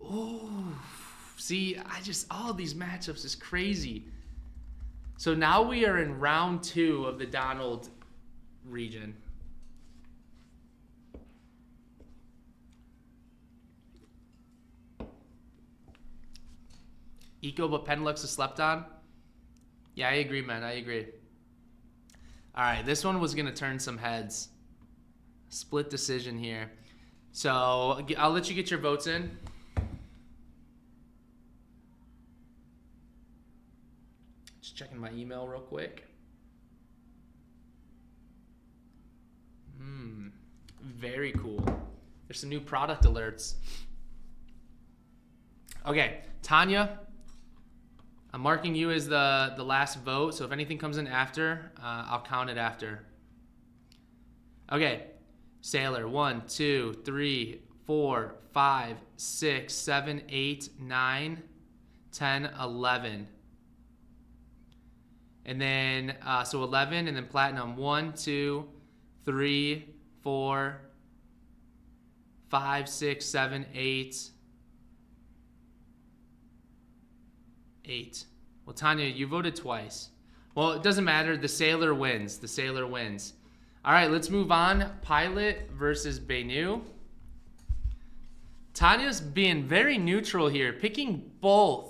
Ooh, see, all these matchups is crazy. So now we are in round 2 of the Donald region. Eco, but Penlux is slept on? Yeah, I agree, man. I agree. All right, this one was going to turn some heads. Split decision here. So I'll let you get your votes in. Just checking my email real quick. Very cool. There's some new product alerts. Okay, Tanya, I'm marking you as the last vote, so if anything comes in after, I'll count it after. Okay, Sailor, 1, 2, 3, 4, 5, 6, 7, 8, 9, 10, 11. And then, so 11, and then Platinum, 1, 2, 3, 4, 5, 6, 7, 8. 8. Well, Tanya, you voted twice. Well, it doesn't matter. The Sailor wins. The Sailor wins. All right, let's move on. Pilot versus Benu. Tanya's being very neutral here, picking both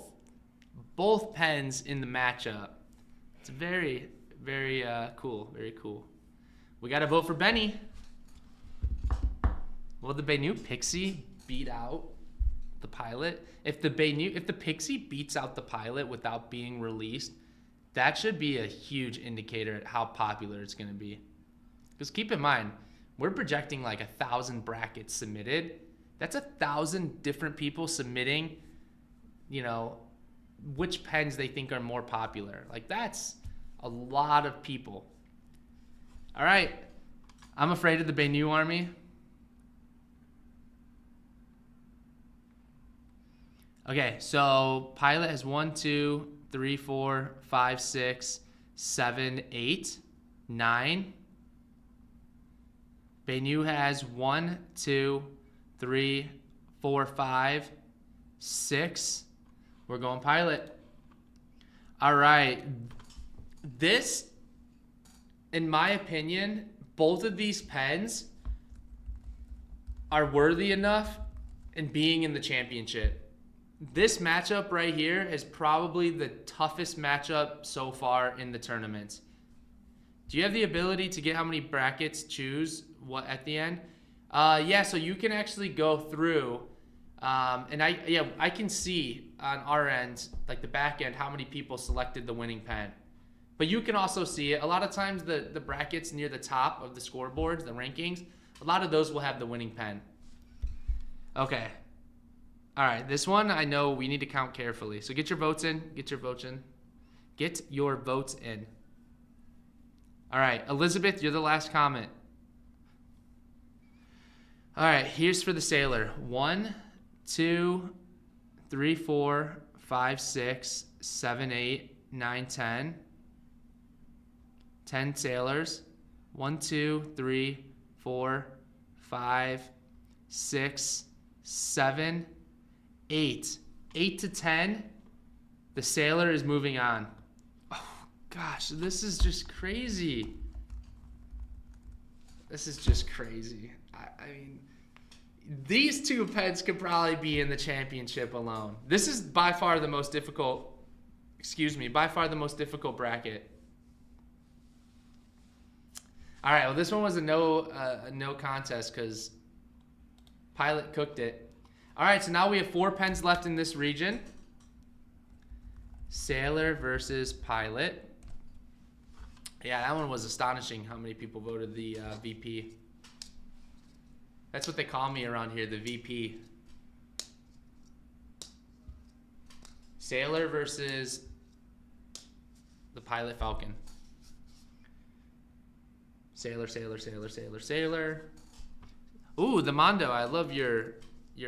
pens in the matchup. It's very, very cool. Very cool. We got to vote for Benny. Will the Benu Pixie beat out the Pilot? If the Pixie beats out the Pilot without being released, that should be a huge indicator at how popular it's going to be. Because keep in mind, we're projecting like 1,000 brackets submitted. That's 1,000 different people submitting, you know, which pens they think are more popular. Like, that's a lot of people. All right. I'm afraid of the Benu army. Okay, so Pilot has 1, 2, 3, 4, 5, 6, 7, 8, 9. Benu has 1, 2, 3, 4, 5, 6. We're going Pilot. All right. This, in my opinion, both of these pens are worthy enough in being in the championship. This matchup right here is probably the toughest matchup so far in the tournament. Do you have the ability to get how many brackets choose what at the end? Yeah, so you can actually go through, and I can see on our end, like the back end, how many people selected the winning pen. But you can also see it. A lot of times the brackets near the top of the scoreboards, the rankings, a lot of those will have the winning pen. Okay. All right, this one I know we need to count carefully. So get your votes in. Get your votes in. Get your votes in. All right, Elizabeth, you're the last comment. All right, here's for the Sailor. 1, 2, 3, 4, 5, 6, 7, 8, 9, 10. 10 Sailors. 1, 2, 3, 4, 5, 6, 7, 8. 8 to 10. The Sailor is moving on. Oh, gosh, this is just crazy. This is just crazy. I mean, these two pens could probably be in the championship alone. This is by far the most difficult, by far the most difficult bracket. All right, well, this one was a no contest because Pilot cooked it. All right, so now we have 4 pens left in this region. Sailor versus Pilot. Yeah, that one was astonishing how many people voted the VP. That's what they call me around here, the VP. Sailor versus the Pilot Falcon. Sailor, Sailor, Sailor, Sailor, Sailor. Ooh, the Mondo, I love your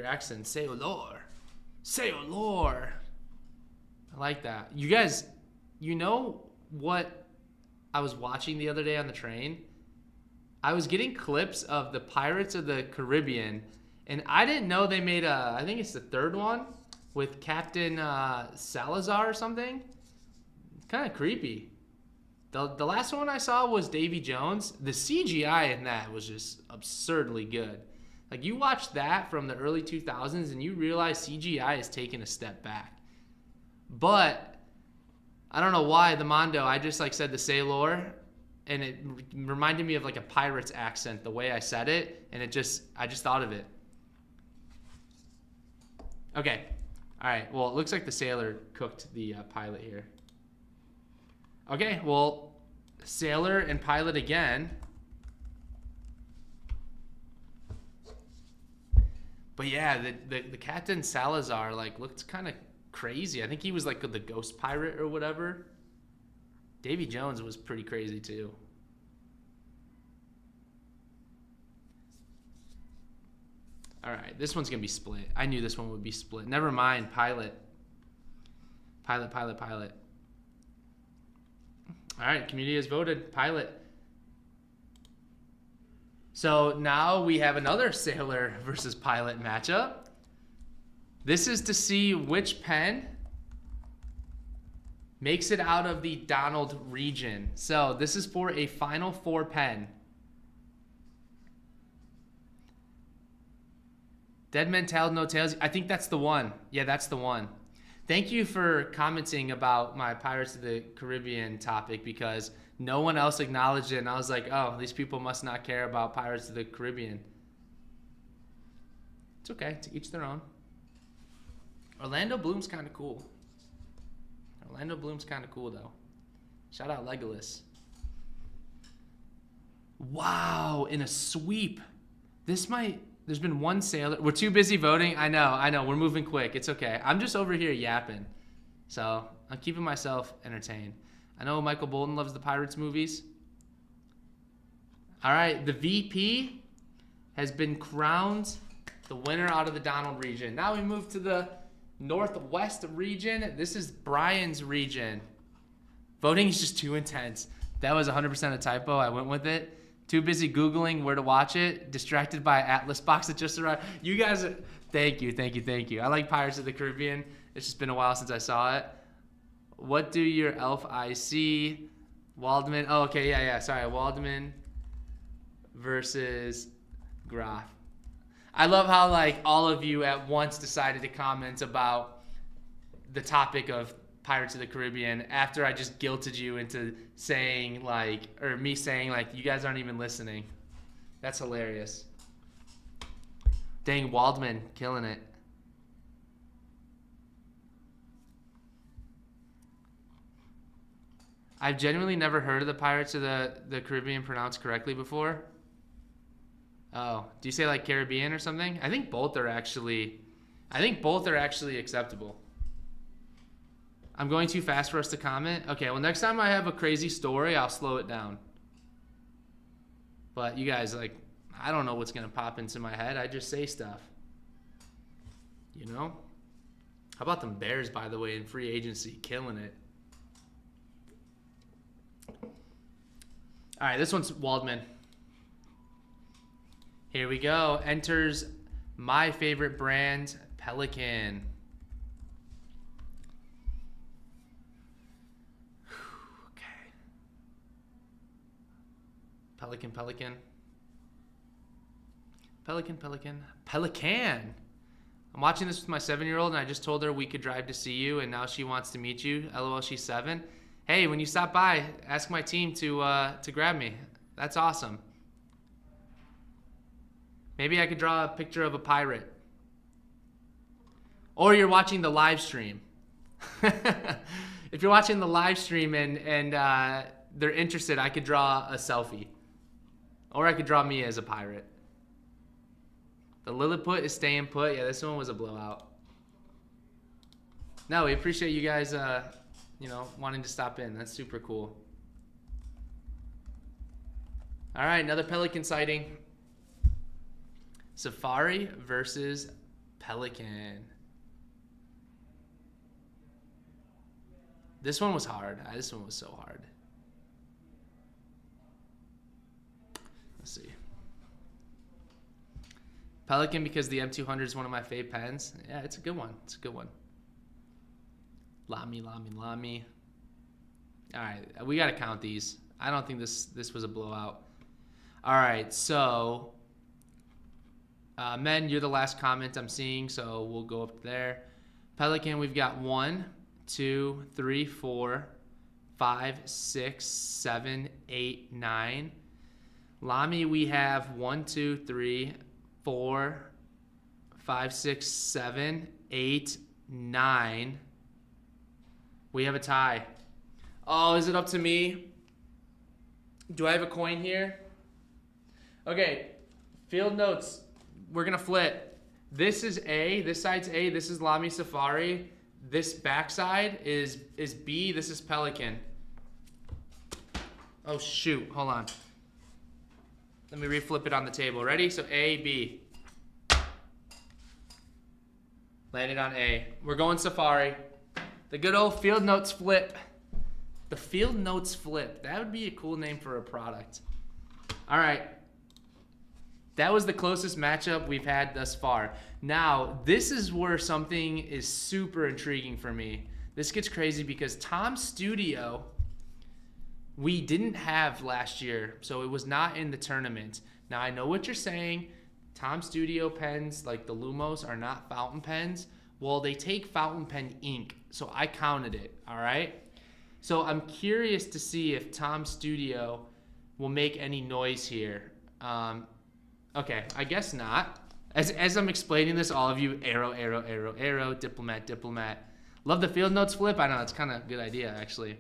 accent. Sailor. Sailor. I like that. You guys, you know what I was watching the other day on the train? I was getting clips of the Pirates of the Caribbean, and I didn't know they made I think it's the third one with Captain Salazar or something. Kind of creepy. The last one I saw was Davy Jones. The CGI in that was just absurdly good. Like, you watch that from the early 2000s and you realize CGI is taking a step back. But I don't know why the Mondo, I just like said the Sailor, and it reminded me of like a pirate's accent the way I said it, and I just thought of it. Okay. All right. Well, it looks like the Sailor cooked the pilot here. Okay, well, Sailor and pilot again. But yeah, the Captain Salazar like looked kind of crazy. I think he was like the ghost pirate or whatever. Davy Jones was pretty crazy too. All right, this one's gonna be split. I knew this one would be split. Never mind, pilot. Pilot. All right, community has voted. Pilot. So now we have another Sailor versus Pilot matchup. This is to see which pen makes it out of the Donald region. So this is for a Final Four pen. Dead Men Tell No Tales. I think that's the one. Yeah, that's the one. Thank you for commenting about my Pirates of the Caribbean topic, because no one else acknowledged it, and I was like, oh, these people must not care about Pirates of the Caribbean. It's okay. To each their own. Orlando Bloom's kind of cool. Orlando Bloom's kind of cool, though. Shout out Legolas. Wow, in a sweep. There's been one Sailor. We're too busy voting. I know. We're moving quick. It's okay. I'm just over here yapping. So I'm keeping myself entertained. I know Michael Bolton loves the Pirates movies. All right, the VP has been crowned the winner out of the Donald region. Now we move to the Northwest region. This is Brian's region. Voting is just too intense. That was 100% a typo. I went with it. Too busy Googling where to watch it. Distracted by Atlas box that just arrived. You guys, thank you. I like Pirates of the Caribbean. It's just been a while since I saw it. What do your elf eyes see? Waldman. Oh, okay, yeah. Sorry, Waldman versus Graf. I love how like all of you at once decided to comment about the topic of Pirates of the Caribbean after I just guilted you into saying me saying you guys aren't even listening. That's hilarious. Dang, Waldman killing it. I've genuinely never heard of the Pirates of the Caribbean pronounced correctly before. Oh, do you say like Caribbean or something? I think both are actually acceptable. I'm going too fast for us to comment. Okay, well, next time I have a crazy story, I'll slow it down. But you guys, I don't know what's going to pop into my head. I just say stuff. You know? How about them Bears, by the way, in free agency? Killing it. All right, this one's Waldman. Here we go. Enters my favorite brand, Pelican. Pelican. I'm watching this with my 7-year-old, and I just told her we could drive to see you, and now she wants to meet you. LOL, she's 7. Hey, when you stop by, ask my team to grab me. That's awesome. Maybe I could draw a picture of a pirate. Or you're watching the live stream. If you're watching the live stream and they're interested, I could draw a selfie. Or I could draw me as a pirate. The Lilliput is staying put. Yeah, this one was a blowout. No, we appreciate you guys, wanting to stop in. That's super cool. All right, another Pelican sighting. Safari versus Pelican. This one was hard. This one was so hard. Let's see. Pelican because the M200 is one of my fave pens. Yeah, it's a good one. It's a good one. Lamy. All right, we got to count these. I don't think this was a blowout. All right, so Men, you're the last comment I'm seeing, so we'll go up there. Pelican, we've got 1, 2, 3, 4, 5, 6, 7, 8, 9. Lamy, we have 1, 2, 3, 4, 5, 6, 7, 8, 9. We have a tie. Oh, is it up to me? Do I have a coin here? Okay, field notes. We're going to flip. This is A. This side's A. This is Lamy Safari. This backside is B. This is Pelican. Oh, shoot. Hold on. Let me reflip it on the table. Ready? So A, B. Landed on A. We're going Safari. The good old field notes flip. The field notes flip. That would be a cool name for a product. All right. That was the closest matchup we've had thus far. Now, this is where something is super intriguing for me. This gets crazy because Tom's Studio, we didn't have last year, so it was not in the tournament. Now, I know what you're saying. Tom's Studio pens, like the Lumos, are not fountain pens. Well, they take fountain pen ink, so I counted it, all right? So I'm curious to see if Tom's Studio will make any noise here. Okay, I guess not. As I'm explaining this, all of you, arrow, diplomat. Love the field notes flip. I know, it's kind of a good idea, actually.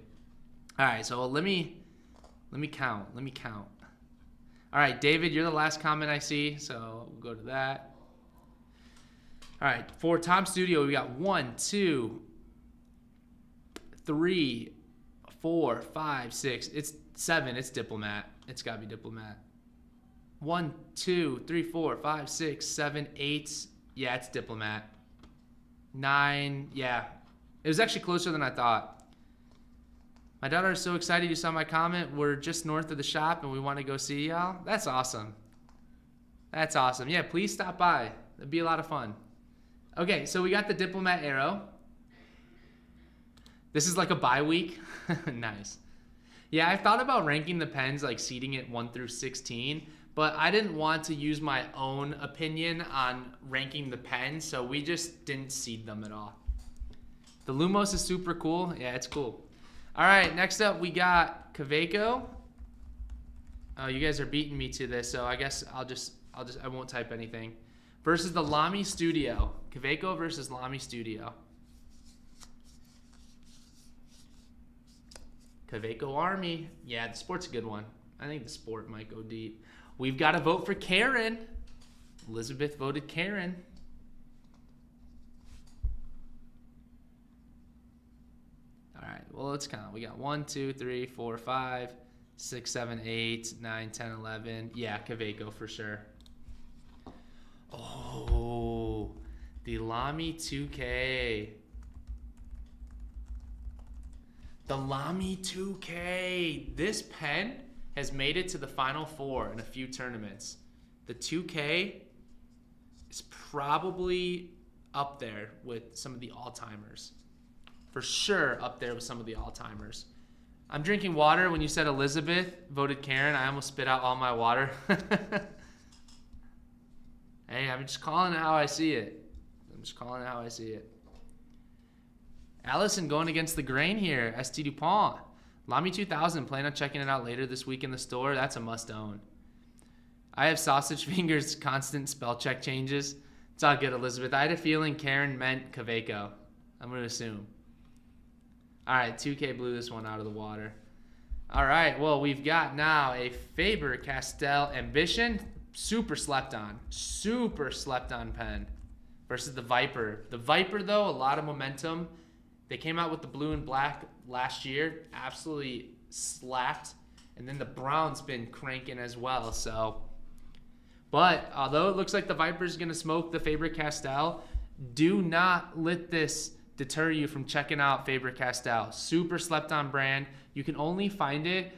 All right, so let me count. All right, David, you're the last comment I see, so we'll go to that. All right, for Tom Studio, we got 1, 2, 3, 4, 5, 6. It's 7. It's Diplomat. It's got to be Diplomat. 1, 2, 3, 4, 5, 6, 7, 8. Yeah, it's Diplomat. 9. Yeah. It was actually closer than I thought. My daughter is so excited you saw my comment. We're just north of the shop and we want to go see y'all. That's awesome. That's awesome. Yeah, please stop by. It'd be a lot of fun. Okay, so we got the Diplomat arrow. This is like a bye week. Nice. Yeah, I thought about ranking the pens, like seeding it 1 through 16, but I didn't want to use my own opinion on ranking the pens, so we just didn't seed them at all. The Lumos is super cool. Yeah, it's cool. All right, next up we got Kaweco. Oh, you guys are beating me to this, so I guess I won't type anything. Versus the Lamy Studio. Kaweco versus Lamy Studio. Kaweco Army. Yeah, the sport's a good one. I think the sport might go deep. We've got to vote for Karen. Elizabeth voted Karen. All right, well, let's count. We got 1, 2, 3, 4, 5, 6, 7, 8, 9, 10, 11. Yeah, Kaweco for sure. Oh, the Lamy 2K. The Lamy 2K. This pen has made it to the Final Four in a few tournaments. The 2K is probably up there with some of the all-timers. For sure up there with some of the all-timers. I'm drinking water. When you said Elizabeth voted Karen, I almost spit out all my water. Hey, I'm just calling it how I see it. Allison going against the grain here. ST DuPont. Lamy 2000. Plan on checking it out later this week in the store. That's a must-own. I have sausage fingers. Constant spell check changes. It's all good, Elizabeth. I had a feeling Karen meant Kaweco. I'm going to assume. All right, 2K blew this one out of the water. All right, well, we've got now a Faber-Castell Ambition. Super slept on pen versus the Viper. The Viper, though, a lot of momentum. They came out with the blue and black last year, absolutely slapped, and then the brown's been cranking as well. So, but although it looks like the Viper's gonna smoke the Faber-Castell, do not let this deter you from checking out Faber-Castell. Super slept on brand. You can only find it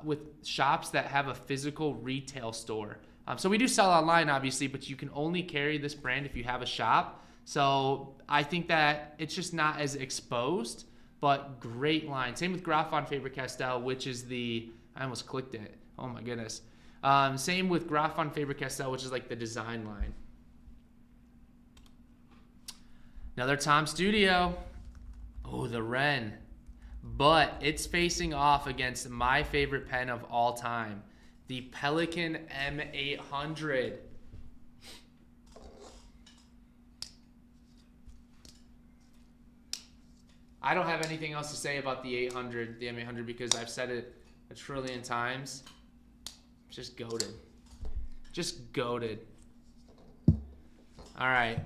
with shops that have a physical retail store. So we do sell online, obviously, but you can only carry this brand if you have a shop. So I think that it's just not as exposed, but great line. Same with Graf von Faber-Castell, which is I almost clicked it. Oh my goodness. Same with Graf von Faber-Castell, which is like the design line. Another Tom Studio. Oh, the Ren. But it's facing off against my favorite pen of all time, the Pelikan M800. I don't have anything else to say about the M800 because I've said it a trillion times. Just goated. Just goated. All right.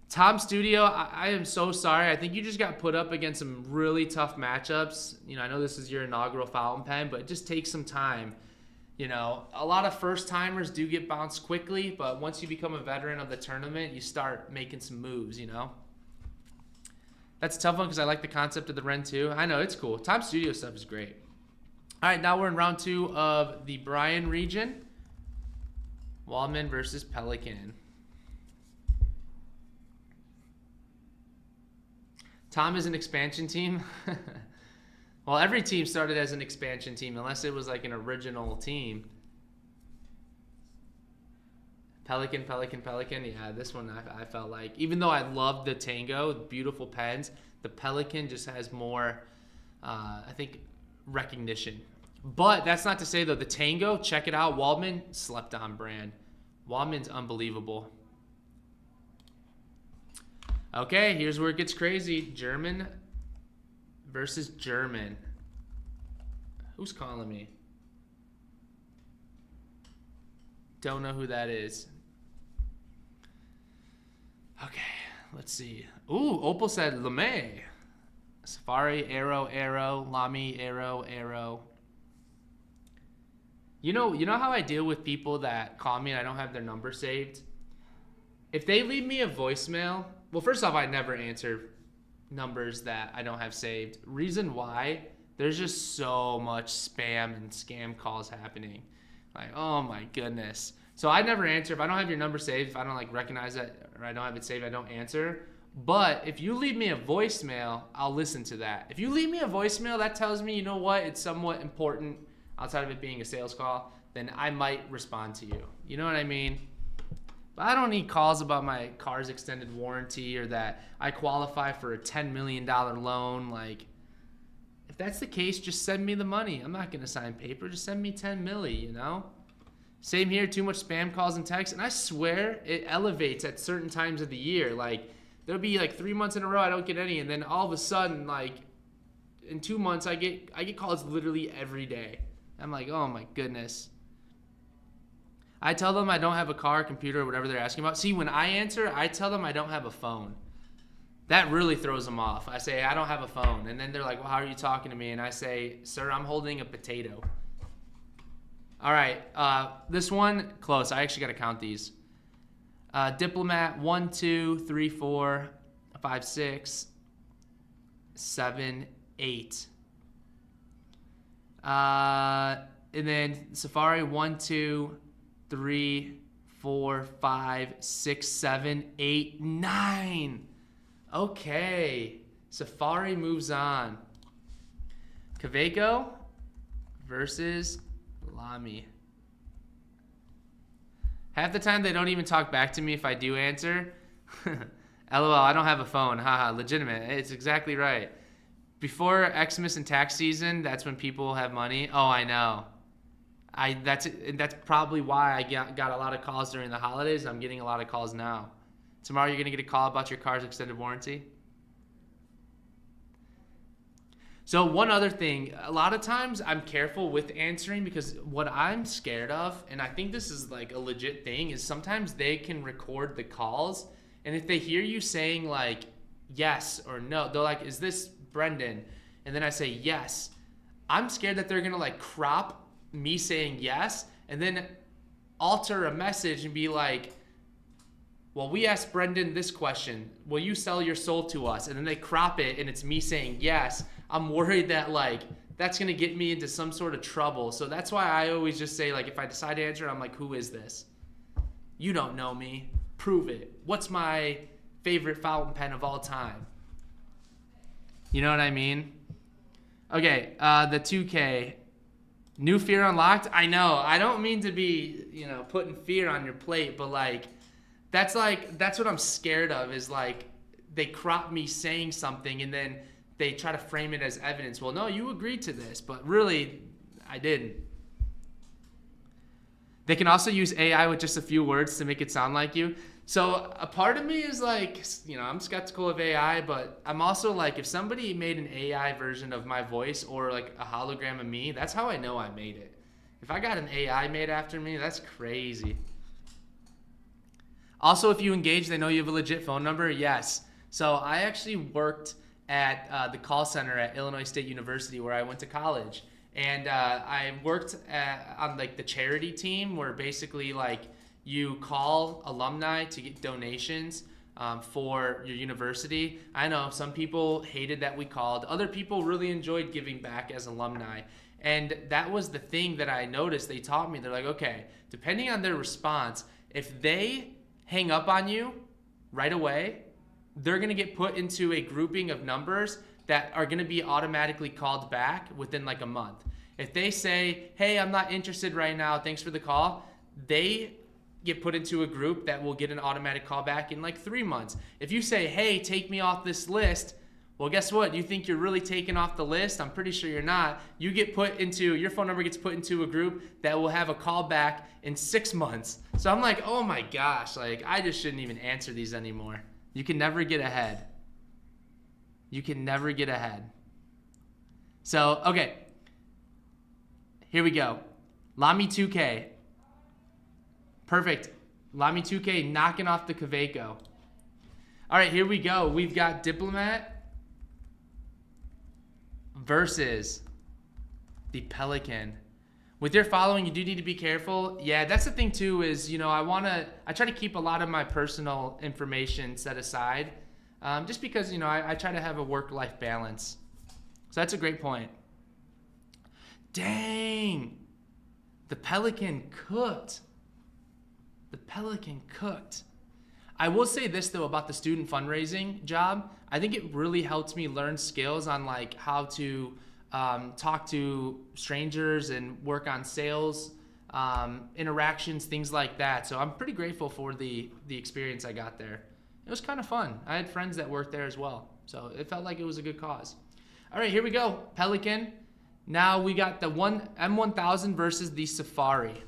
Tom Studio, I am so sorry. I think you just got put up against some really tough matchups. You know, I know this is your inaugural fountain pen, but it just takes some time. You know, a lot of first-timers do get bounced quickly, but once you become a veteran of the tournament, you start making some moves, you know? That's a tough one because I like the concept of the Ren too. I know, it's cool. Tom Studio stuff is great. All right, now we're in round 2 of the Bryan region. Waldman versus Pelikan. Tom is an expansion team. Well, every team started as an expansion team unless it was like an original team. Pelikan. Yeah, this one I felt like, even though I loved the Tango, beautiful pens, the Pelikan just has more, I think, recognition. But that's not to say, though, the Tango, check it out. Waldman, slept on brand. Waldman's unbelievable. Okay, here's where it gets crazy. German versus German. Who's calling me? Don't know who that is. Okay, let's see. Ooh, Opal said LeMay. Safari, Arrow, Lamy, Arrow. You know how I deal with people that call me and I don't have their number saved? If they leave me a voicemail, well, first off, I never answer numbers that I don't have saved. Reason why, there's just so much spam and scam calls happening. Like, oh my goodness. So I never answer. If I don't have your number saved, if I don't like recognize it or I don't have it saved, I don't answer. But if you leave me a voicemail, I'll listen to that. If you leave me a voicemail, that tells me, you know what, it's somewhat important outside of it being a sales call, then I might respond to you. You know what I mean? But I don't need calls about my car's extended warranty or that I qualify for a $10 million loan. Like, if that's the case, just send me the money. I'm not going to sign paper. Just send me 10 milli, you know? Same here, too much spam calls and texts. And I swear it elevates at certain times of the year. Like, there'll be like 3 months in a row I don't get any. And then all of a sudden, like, in 2 months, I get calls literally every day. I'm like, oh my goodness. I tell them I don't have a car, computer, or whatever they're asking about. See, when I answer, I tell them I don't have a phone. That really throws them off. I say, I don't have a phone. And then they're like, well, how are you talking to me? And I say, sir, I'm holding a potato. All right, this one, close. I actually got to count these. Diplomat, 1, 2, 3, 4, 5, 6, 7, 8. And then Safari, 1, 2, 3, 4, 5, 6, 7, 8, 9. Okay. Safari moves on. Kaveco versus Lamy. Half the time they don't even talk back to me if I do answer. LOL, I don't have a phone. Haha, legitimate. It's exactly right. Before Xmas and tax season, that's when people have money. Oh, I know. That's probably why I got a lot of calls during the holidays. I'm getting a lot of calls now. Tomorrow you're going to get a call about your car's extended warranty. So one other thing, a lot of times I'm careful with answering because what I'm scared of, and I think this is like a legit thing, is sometimes they can record the calls. And if they hear you saying like yes or no, they're like, is this Brendan? And then I say yes. I'm scared that they're going to like crop me saying yes and then alter a message and be like, well, we asked Brendan this question. Will you sell your soul to us? And then they crop it and it's me saying yes. I'm worried that like that's going to get me into some sort of trouble. So that's why I always just say, like, if I decide to answer, I'm like, who is this? You don't know me. Prove it. What's my favorite fountain pen of all time? You know what I mean? Okay, the 2K. New fear unlocked? I know. I don't mean to be, putting fear on your plate, but that's what I'm scared of is they crop me saying something and then they try to frame it as evidence. Well, no, you agreed to this, but really, I didn't. They can also use AI with just a few words to make it sound like you. So a part of me is I'm skeptical of AI, but I'm also if somebody made an AI version of my voice or a hologram of me, that's how I know I made it. If I got an AI made after me, that's crazy. Also, if you engage, they know you have a legit phone number. Yes. So I actually worked at the call center at Illinois State University where I went to college. And I worked on the charity team where basically you call alumni to get donations for your university. I know some people hated that we called. Other people really enjoyed giving back as alumni. And that was the thing that I noticed. They taught me. They're like, okay, depending on their response, if they hang up on you right away, they're going to get put into a grouping of numbers that are going to be automatically called back within a month. If they say, hey, I'm not interested right now, thanks for the call, they get put into a group that will get an automatic call back in 3 months. If you say, hey, take me off this list, well, guess what? You think you're really taken off the list? I'm pretty sure you're not. Your phone number gets put into a group that will have a call back in 6 months. So I'm like, oh my gosh, I just shouldn't even answer these anymore. You can never get ahead. You can never get ahead. So, okay. Here we go. Lamy 2K. Perfect. Lamy 2K knocking off the Kaweco. All right, here we go. We've got Diplomat versus the Pelican. With your following, you do need to be careful. Yeah, that's the thing too is, I try to keep a lot of my personal information set aside just because, I try to have a work-life balance. So that's a great point. Dang. The Pelican cooked. The Pelican cooked. I will say this though about the student fundraising job. I think it really helped me learn skills on how to talk to strangers and work on sales interactions, things like that. So I'm pretty grateful for the experience I got there. It was kind of fun. I had friends that worked there as well, so it felt like it was a good cause. All right, here we go. Pelican. Now we got the M1000 versus the Safari.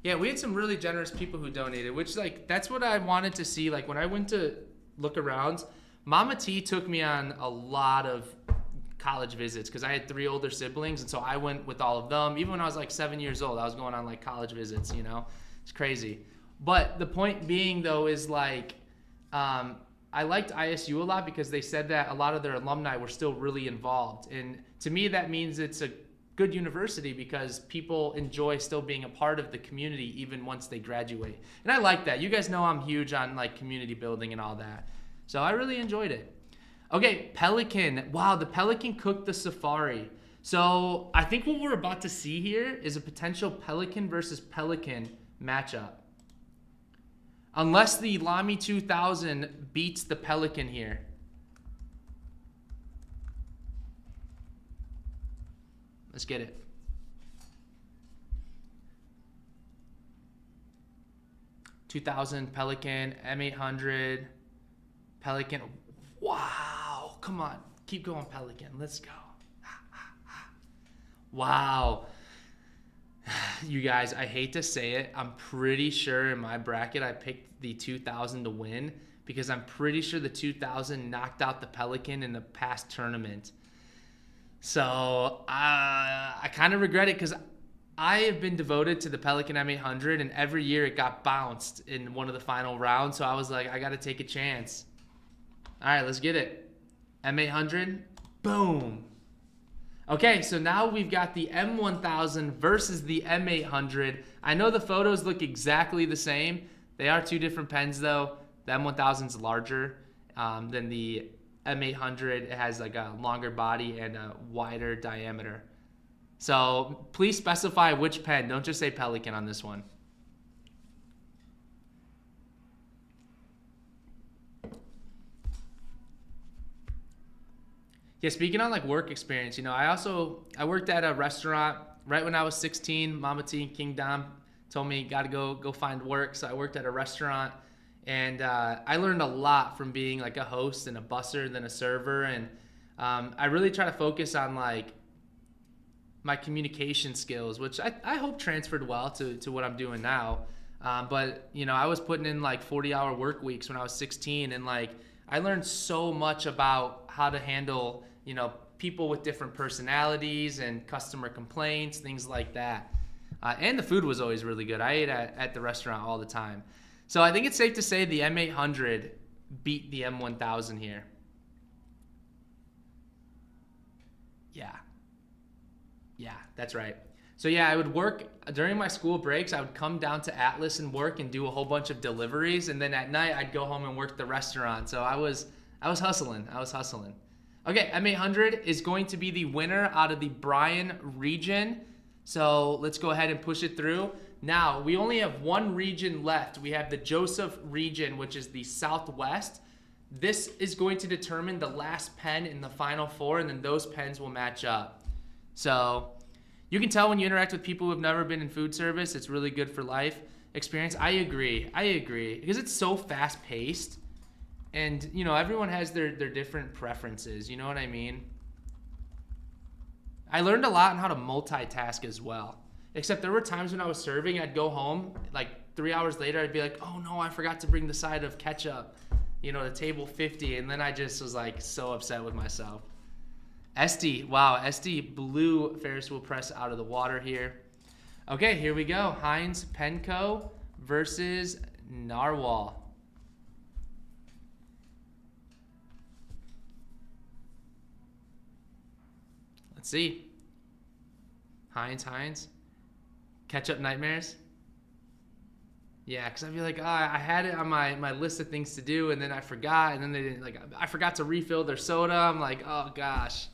Yeah, we had some really generous people who donated, which that's what I wanted to see. When I went to look around, Mama T took me on a lot of college visits because I had 3 older siblings, and so I went with all of them. Even when I was 7 years old, I was going on college visits, It's crazy. But the point being though is I liked ISU a lot because they said that a lot of their alumni were still really involved. And to me, that means it's a good university because people enjoy still being a part of the community even once they graduate. And I like that. You guys know I'm huge on community building and all that. So I really enjoyed it. Okay, Pelican. Wow, the Pelican cooked the Safari. So I think what we're about to see here is a potential Pelican versus Pelican matchup. Unless the Lamy 2000 beats the Pelican here. Let's get it. $2,000 Pelican, M800, Pelican. Wow, come on. Keep going, Pelican. Let's go. Wow. You guys, I hate to say it. I'm pretty sure in my bracket I picked the 2000 to win because I'm pretty sure the 2000 knocked out the Pelican in the past tournament. So I kind of regret it because I have been devoted to the Pelican M800 and every year it got bounced in one of the final rounds. So I was like, I got to take a chance. All right, let's get it. M800, boom. Okay, so now we've got the M1000 versus the M800. I know the photos look exactly the same, They are two different pens though. The M1000 is larger than the M800. It has like a longer body and a wider diameter. So please specify which pen. Don't just say Pelican on this one. Yeah, speaking on like work experience, I worked at a restaurant right when I was 16. Mama T and King Dom told me gotta go find work, so I worked at a restaurant, and I learned a lot from being like a host and a busser and then a server, and I really try to focus on like my communication skills, which I hope transferred well to what I'm doing now. But I was putting in like 40-hour work weeks when I was 16, and like I learned so much about how to handle, people with different personalities and customer complaints, things like that. And the food was always really good. I ate at the restaurant all the time. So I think it's safe to say the M800 beat the M1000 here. Yeah, that's right. So yeah, I would work during my school breaks. I would come down to Atlas and work and do a whole bunch of deliveries, and then at night I'd go home and work the restaurant. So I was hustling. Okay, M800 is going to be the winner out of the Bryan region. So let's go ahead and push it through. Now, we only have one region left. We have the Joseph region, which is the Southwest. This is going to determine the last pen in the final four, and then those pens will match up. So you can tell when you interact with people who have never been in food service, it's really good for life experience. I agree. Because it's so fast paced, and everyone has their different preferences. You know what I mean? I learned a lot on how to multitask as well. Except there were times when I was serving, I'd go home, like 3 hours later, I'd be like, oh no, I forgot to bring the side of ketchup, to table 50. And then I just was like so upset with myself. SD, wow, SD blew Ferris wheel press out of the water here. Okay, here we go. Heinz Penco versus Narwhal. Let's see. Heinz. Ketchup nightmares? Yeah, because I'd be like, I had it on my list of things to do, and then I forgot, and then they didn't, I forgot to refill their soda. I'm like, oh gosh.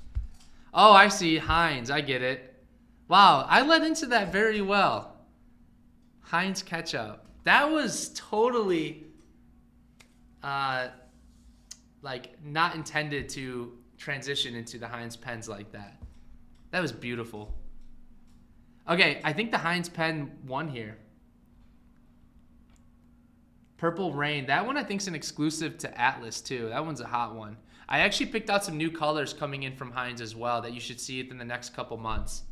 Oh, I see. Heinz. I get it. Wow, I led into that very well. Heinz ketchup. That was totally not intended to transition into the Heinz pens like that. That was beautiful. Okay, I think the Heinz pen won here. Purple Rain. That one I think is an exclusive to Atlas too. That one's a hot one. I actually picked out some new colors coming in from Heinz as well that you should see within the next couple months.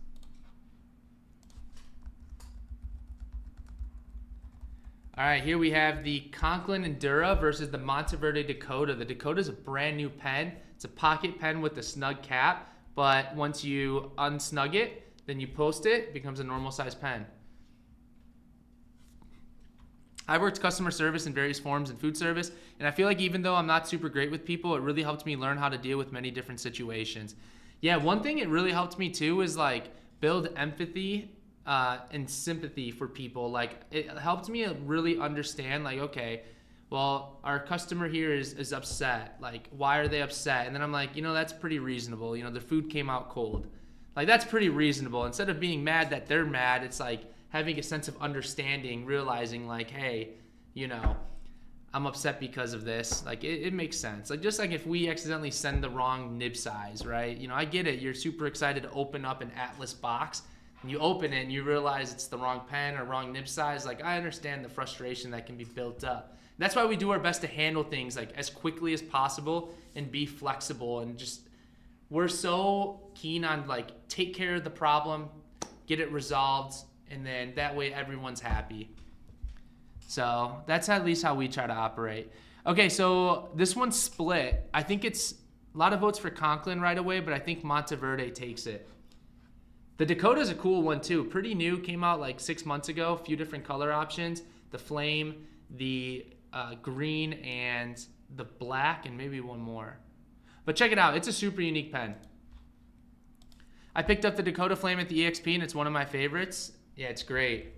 All right, here we have the Conklin Endura versus the Monteverde Dakota. The Dakota is a brand new pen. It's a pocket pen with a snug cap, but once you unsnug it, then you post it, it becomes a normal size pen. I worked customer service in various forms in food service, and I feel like even though I'm not super great with people, it really helped me learn how to deal with many different situations. Yeah, one thing it really helped me too is like build empathy and sympathy for people. Like it helped me really understand like, okay, well, our customer here is upset. Like, why are they upset? And then I'm like, that's pretty reasonable. The food came out cold. Like, that's pretty reasonable. Instead of being mad that they're mad, it's like having a sense of understanding, realizing like, hey, I'm upset because of this. Like, it makes sense. Like, just like if we accidentally send the wrong nib size, right? I get it. You're super excited to open up an Atlas box, and you open it and you realize it's the wrong pen or wrong nib size. Like, I understand the frustration that can be built up. And that's why we do our best to handle things like as quickly as possible and be flexible, and just we're so keen on like take care of the problem, get it resolved, and then that way everyone's happy. So that's at least how we try to operate. Okay, so this one's split. I think it's a lot of votes for Conklin right away, but I think Monteverde takes it. The Dakota is a cool one too. Pretty new, came out like 6 months ago. A few different color options. The flame, the green, and the black, and maybe one more. But check it out. It's a super unique pen. I picked up the Dakota Flame at the EXP, and it's one of my favorites. Yeah, it's great.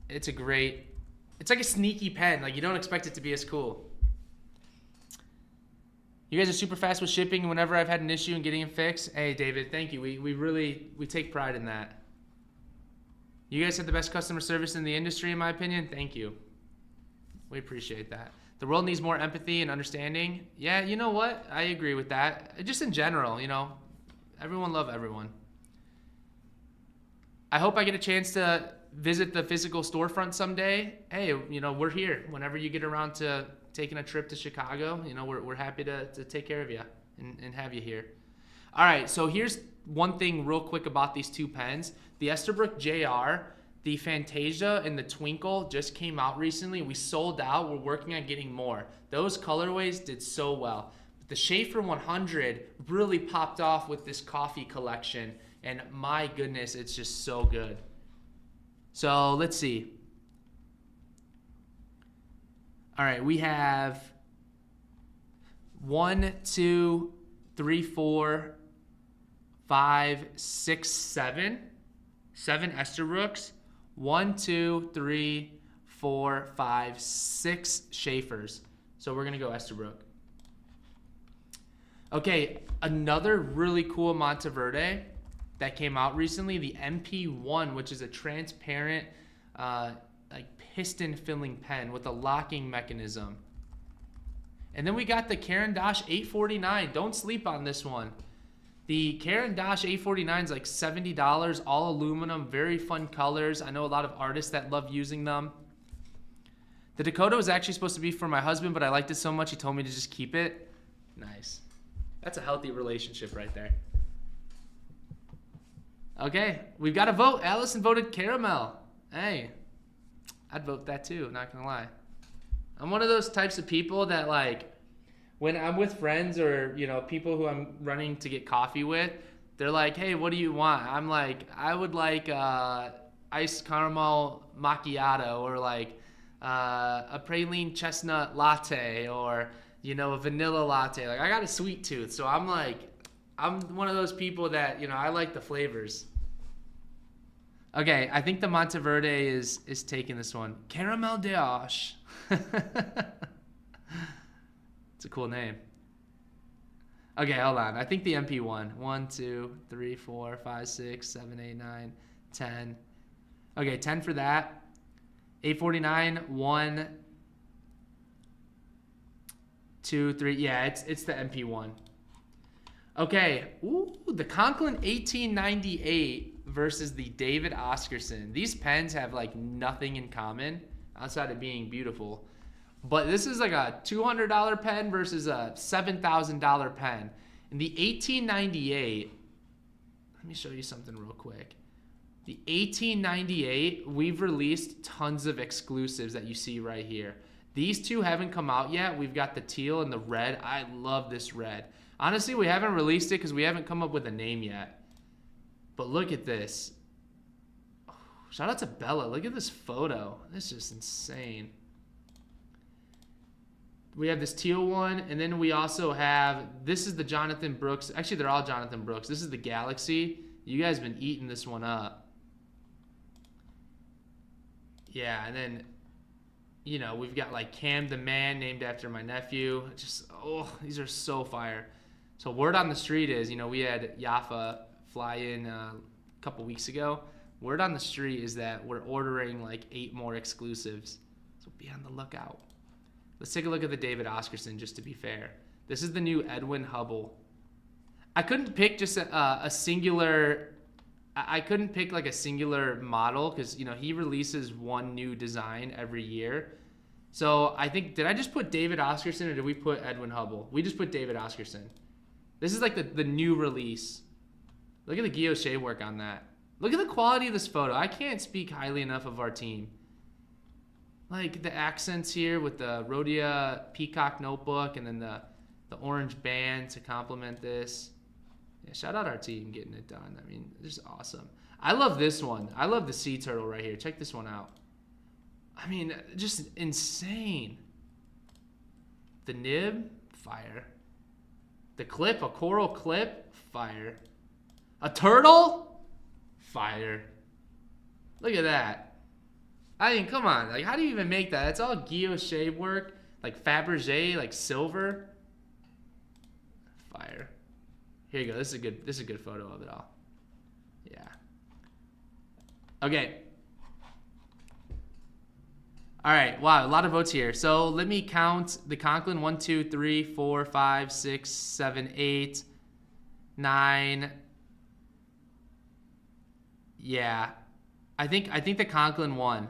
It's a great It's like a sneaky pen. Like, you don't expect it to be as cool. You guys are super fast with shipping. Whenever I've had an issue and getting it fixed, hey, David, thank you. We take pride in that. You guys have the best customer service in the industry, in my opinion. Thank you. We appreciate that. The world needs more empathy and understanding. Yeah, you know what? I agree with that. Just in general, you know, everyone love everyone. I hope I get a chance to visit the physical storefront someday. Hey, you know, we're here. Whenever you get around to taking a trip to Chicago, you know, we're happy to take care of you and have you here. All right, so here's one thing real quick about these two pens. The Esterbrook JR, the Fantasia, and the Twinkle just came out recently. We sold out. We're working on getting more. Those colorways did so well. But the Schaefer 100 really popped off with this coffee collection, and my goodness, it's just so good. So let's see. All right, we have 1, 2, 3, 4, 5, 6, 7. 7 Esterbrooks. 1, 2, 3, 4, 5, 6 Schaefers. So we're going to go Esterbrook. Okay, another really cool Monteverde that came out recently, the MP1, which is a transparent like piston filling pen with a locking mechanism. And then we got the Caran d'Ache 849. Don't sleep on this one. The Caran d'Ache 849 is like $70, all aluminum, very fun colors. I know a lot of artists that love using them. The Dakota was actually supposed to be for my husband, but I liked it so much he told me to just keep it. Nice. That's a healthy relationship right there. Okay, we've got a vote. Allison voted caramel. Hey, I'd vote that too, not gonna lie. I'm one of those types of people that, like, when I'm with friends or, you know, people who I'm running to get coffee with, they're like, hey, what do you want? I'm like, I would like iced caramel macchiato, or like a praline chestnut latte, or, you know, a vanilla latte. Like, I got a sweet tooth, so I'm like, I'm one of those people that, you know, I like the flavors. Okay, I think the Monteverde is taking this one. Caramel d'Ache. It's a cool name. Okay, hold on. I think the MP1. 1, 2, 3, 4, 5, 6, 7, 8, 9, 10. Okay, 10 for that. 849, 1, 2, 3. Yeah, it's the MP1. Okay, ooh, the Conklin 1898 versus the David Oscarson. These pens have like nothing in common outside of being beautiful. But this is like a $200 pen versus a $7,000 pen. In the 1898, let me show you something real quick. The 1898, we've released tons of exclusives that you see right here. These two haven't come out yet. We've got the teal and the red. I love this red. Honestly, we haven't released it because we haven't come up with a name yet. But look at this. Oh, shout out to Bella. Look at this photo. This is just insane. We have this teal one, and then we also have, this is the Jonathan Brooks. Actually, they're all Jonathan Brooks. This is the Galaxy. You guys have been eating this one up. Yeah, and then, you know, we've got like Cam the Man, named after my nephew. Just, oh, these are so fire. So word on the street is, you know, we had Yafa fly in a couple weeks ago. Word on the street is that we're ordering like 8 more exclusives. So be on the lookout. Let's take a look at the David Oscarson, just to be fair. This is the new Edwin Hubble. I couldn't pick just a singular... I couldn't pick like a singular model because, you know, he releases one new design every year. So I think, did I just put David Oscarson or did we put Edwin Hubble? We just put David Oscarson. This is like the new release. Look at the guilloche work on that. Look at the quality of this photo. I can't speak highly enough of our team. Like the accents here with the Rhodia Peacock notebook and then the orange band to complement this. Yeah, shout out our team getting it done. I mean, this is awesome. I love this one. I love the sea turtle right here. Check this one out. I mean, just insane. The nib, fire. The clip, a coral clip, fire. A turtle, fire. Look at that. I mean, come on. Like, how do you even make that? It's all guilloche work, like Fabergé, like silver. Fire. Here you go. This is a good photo of it all. Yeah. Okay. All right. Wow, a lot of votes here. So let me count the Conklin. 1, 2, 3, 4, 5, 6, 7, 8, 9. Yeah. I think the Conklin won.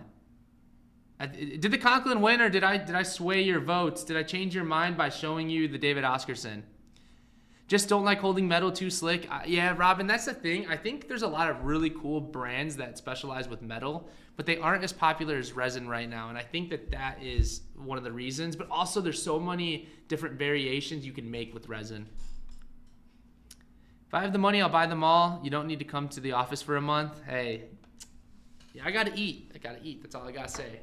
Did the Conklin win, or did I sway your votes? Did I change your mind by showing you the David Oscarson? Just don't like holding metal too slick. Yeah, Robin, that's the thing. I think there's a lot of really cool brands that specialize with metal, but they aren't as popular as resin right now. And I think that is one of the reasons. But also, there's so many different variations you can make with resin. If I have the money, I'll buy them all. You don't need to come to the office for a month. Hey, yeah, I gotta eat. That's all I gotta say.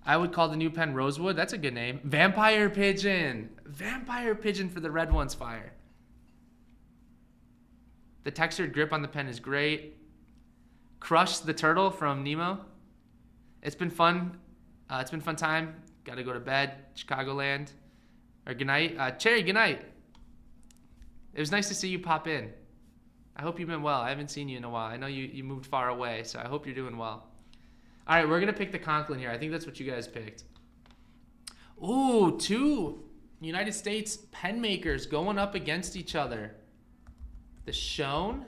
I would call the new pen Rosewood. That's a good name. Vampire Pigeon. Vampire Pigeon for the red ones, fire. The textured grip on the pen is great. Crush the Turtle from Nemo. It's been fun. It's been fun time. Gotta go to bed. Chicagoland. Or good night. Cherry, good night. It was nice to see you pop in. I hope you've been well. I haven't seen you in a while. I know you moved far away, so I hope you're doing well. All right, we're going to pick the Conklin here. I think that's what you guys picked. Ooh, 2 United States pen makers going up against each other. The Schoen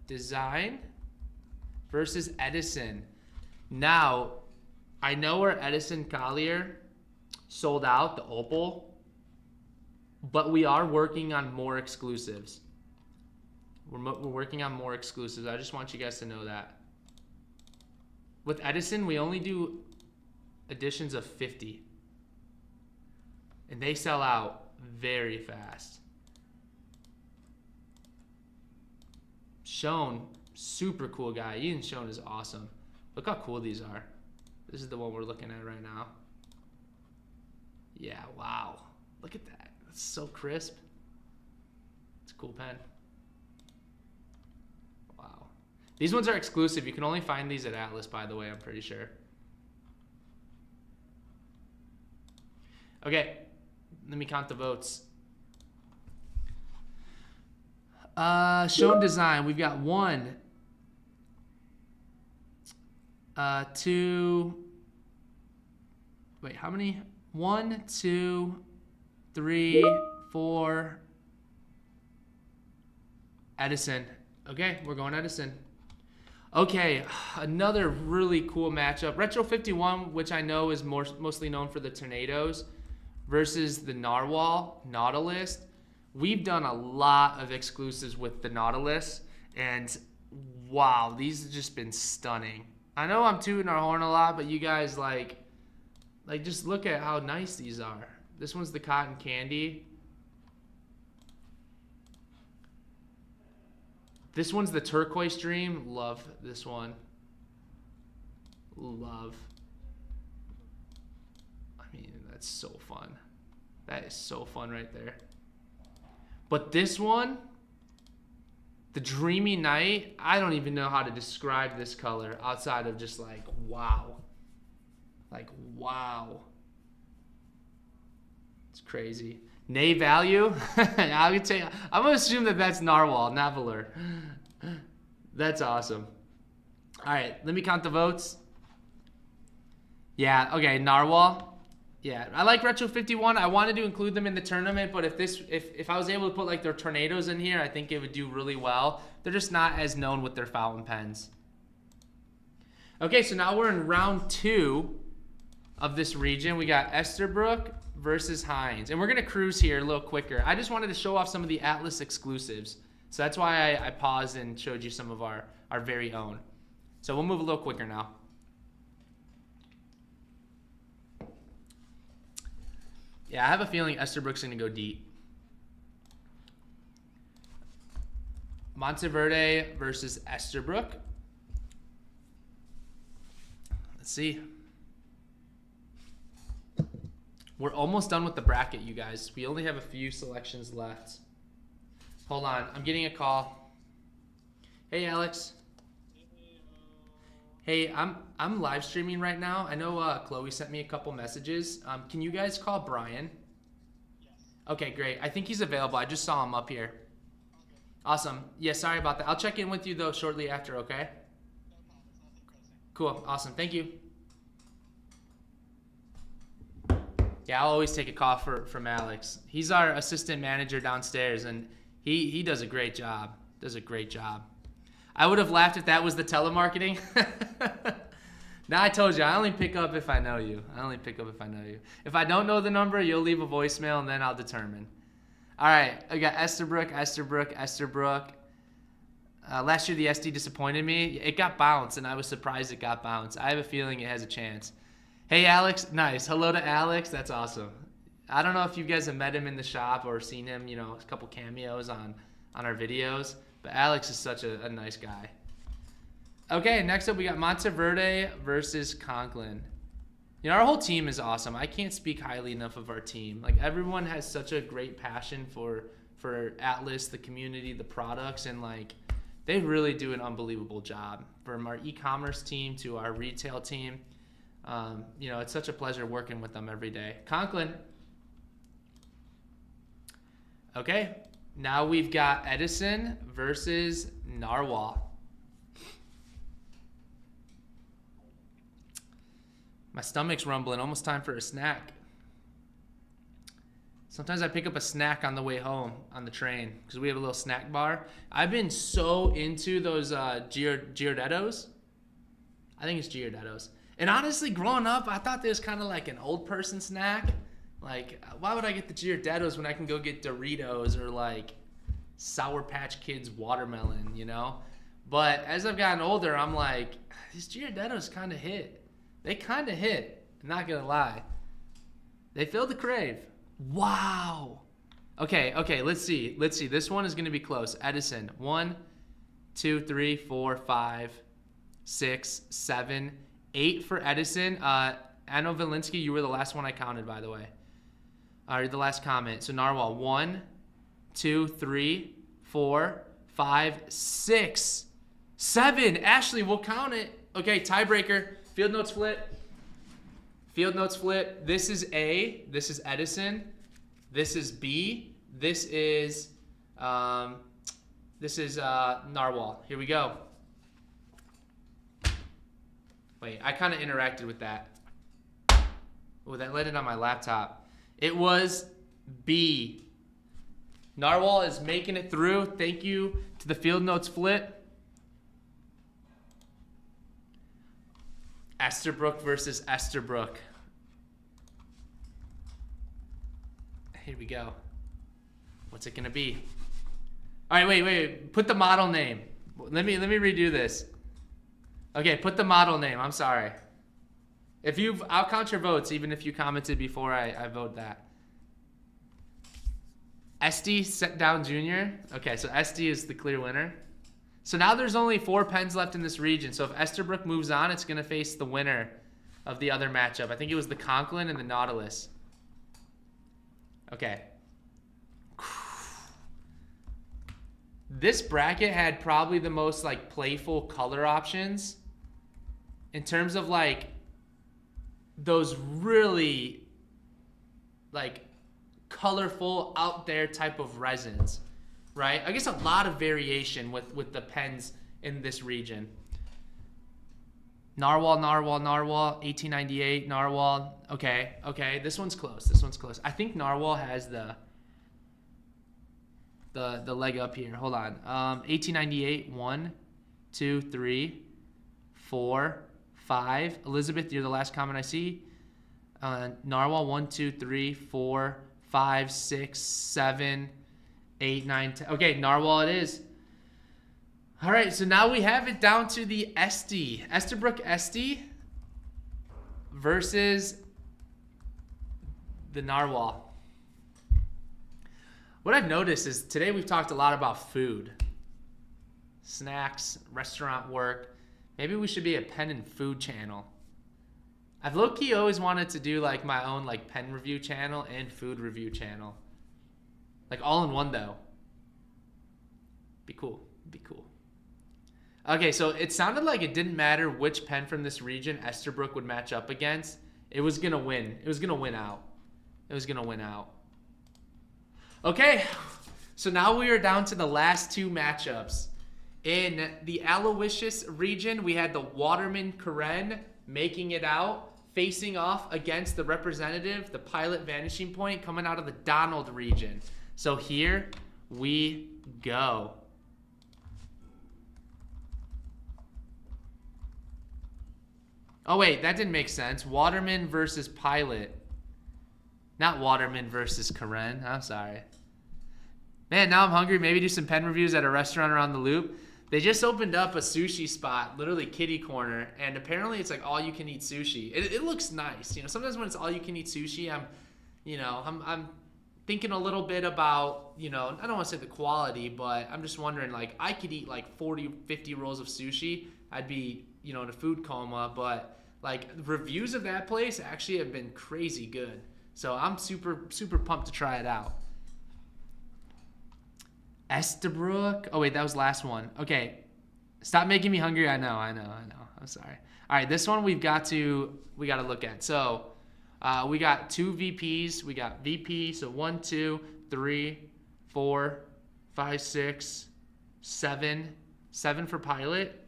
Design versus Edison. Now, I know where Edison Collier sold out, the Opal, but we are working on more exclusives. We're working on more exclusives. I just want you guys to know that. With Edison, we only do editions of 50. And they sell out very fast. Schoen, super cool guy. Ian Schoen is awesome. Look how cool these are. This is the one we're looking at right now. Yeah, wow. Look at that. That's so crisp. It's a cool pen. These ones are exclusive. You can only find these at Atlas, by the way, I'm pretty sure. Okay, let me count the votes. Schoen Design, we've got 1, 2, wait, how many? 1, 2, 3, 4. Edison. Okay, we're going Edison. Okay, another really cool matchup. Retro 51, which I know is mostly known for the Tornadoes, versus the Narwhal Nautilus. We've done a lot of exclusives with the Nautilus, and wow, these have just been stunning. I know I'm tooting our horn a lot, but you guys like just look at how nice these are. This one's the Cotton Candy. This one's the Turquoise Dream. Love this one. Love. I mean, that's so fun. That is so fun right there. But this one, the Dreamy Night, I don't even know how to describe this color outside of just like, wow. Like, wow. It's crazy. Nay value? I would say, I'm going to assume that that's Narwhal, not Velour. That's awesome. All right, let me count the votes. Yeah, okay, Narwhal. Yeah, I like Retro 51. I wanted to include them in the tournament, but if I was able to put like their Tornadoes in here, I think it would do really well. They're just not as known with their fountain pens. Okay, so now we're in round 2 of this region. We got Esterbrook versus Heinz. And we're going to cruise here a little quicker. I just wanted to show off some of the Atlas exclusives. So that's why I paused and showed you some of our very own. So we'll move a little quicker now. Yeah, I have a feeling Esterbrook's going to go deep. Monteverde versus Esterbrook. Let's see. We're almost done with the bracket, you guys. We only have a few selections left. Hold on. I'm getting a call. Hey, Alex. Hey, I'm live streaming right now. I know Chloe sent me a couple messages. Can you guys call Brian? Okay, great. I think he's available. I just saw him up here. Awesome. Yeah, sorry about that. I'll check in with you though shortly after, okay? Cool. Awesome. Thank you. Yeah, I'll always take a call from Alex. He's our assistant manager downstairs, and he does a great job. I would have laughed if that was the telemarketing. Now I told you, I only pick up if I know you. If I don't know the number, you'll leave a voicemail, and then I'll determine. All right, I got Esterbrook. Last year, the SD disappointed me. It got bounced, and I was surprised it got bounced. I have a feeling it has a chance. Hey, Alex. Nice. Hello to Alex. That's awesome. I don't know if you guys have met him in the shop or seen him, a couple cameos on our videos, but Alex is such a nice guy. Okay, next up we got Monteverde versus Conklin. Our whole team is awesome. I can't speak highly enough of our team. Like, everyone has such a great passion for Atlas, the community, the products, and like they really do an unbelievable job. From our e-commerce team to our retail team, it's such a pleasure working with them every day. Conklin. Okay, now we've got Edison versus Narwhal. My stomach's rumbling. Almost time for a snack. Sometimes I pick up a snack on the way home on the train because we have a little snack bar. I've been so into those Giordettos. I think it's Giordettos. And honestly, growing up, I thought they was kind of like an old person snack. Like, why would I get the Giordettos when I can go get Doritos or like Sour Patch Kids watermelon, But as I've gotten older, I'm like, these Giordettos kind of hit. They kind of hit. I'm not going to lie. They filled the crave. Wow. Okay, let's see. This one is going to be close. Edison. 1, 2, 3, 4, 5, 6, 7, 8 for Edison. Anno Valinsky, you were the last one I counted, by the way. You're the last comment. So Narwhal. 1, 2, 3, 4, 5, 6, 7. Ashley, we'll count it. Okay, tiebreaker. Field notes flip. This is A. This is Edison. This is B. This is Narwhal. Here we go. Wait, I kind of interacted with that. Oh, that landed on my laptop. It was B. Narwhal is making it through. Thank you to the field notes flip. Esterbrook versus Esterbrook. Here we go. What's it gonna be? All right, wait. Put the model name. Let me redo this. Okay, put the model name. I'm sorry. I'll count your votes even if you commented before I vote that. SD Set Down Jr. Okay, so SD is the clear winner. So now there's only 4 pens left in this region. So if Esterbrook moves on, it's going to face the winner of the other matchup. I think it was the Conklin and the Nautilus. Okay. This bracket had probably the most like playful color options in terms of like those really like colorful out there type of resins. Right? I guess a lot of variation with the pens in this region. Narwhal, 1898, Narwhal. Okay. This one's close. I think Narwhal has the leg up here. Hold on. 1898, 1, 2, 3, 4, 5. Elizabeth, you're the last comment I see. Narwhal, 1, 2, 3, 4, 5, 6, 7, 8, 9, 10. Okay, Narwhal it is. All right, so now we have it down to the SD. Esterbrook SD versus the Narwhal. What I've noticed is today we've talked a lot about food. Snacks, restaurant work. Maybe we should be a pen and food channel. I've low-key always wanted to do like my own like pen review channel and food review channel. Like all in one though. Be cool. Okay, so it sounded like it didn't matter which pen from this region Esterbrook would match up against. It was going to win. It was going to win out. It was going to win out. Okay, so now we are down to the last two matchups. In the Aloysius region, we had the Waterman Karen making it out, facing off against the representative, the Pilot Vanishing Point, coming out of the Donald region. So here we go. Oh, wait, that didn't make sense. Waterman versus Pilot. Not Waterman versus Karen. I'm sorry. Man, now I'm hungry. Maybe do some pen reviews at a restaurant around the loop. They just opened up a sushi spot, literally kitty corner, and apparently it's like all you can eat sushi. It looks nice. You know, sometimes when it's all you can eat sushi, I'm thinking a little bit about, you know, I don't want to say the quality, but I'm just wondering, like, I could eat like 40, 50 rolls of sushi. I'd be, you know, in a food coma, but like reviews of that place actually have been crazy good. So I'm super, super pumped to try it out. Esterbrook. Oh, wait, that was last one. Okay. Stop making me hungry. I know. I'm sorry. All right, this one we got to look at. So we got two VPs. We got VP. So 1, 2, 3, 4, 5, 6, 7. 7 for Pilot.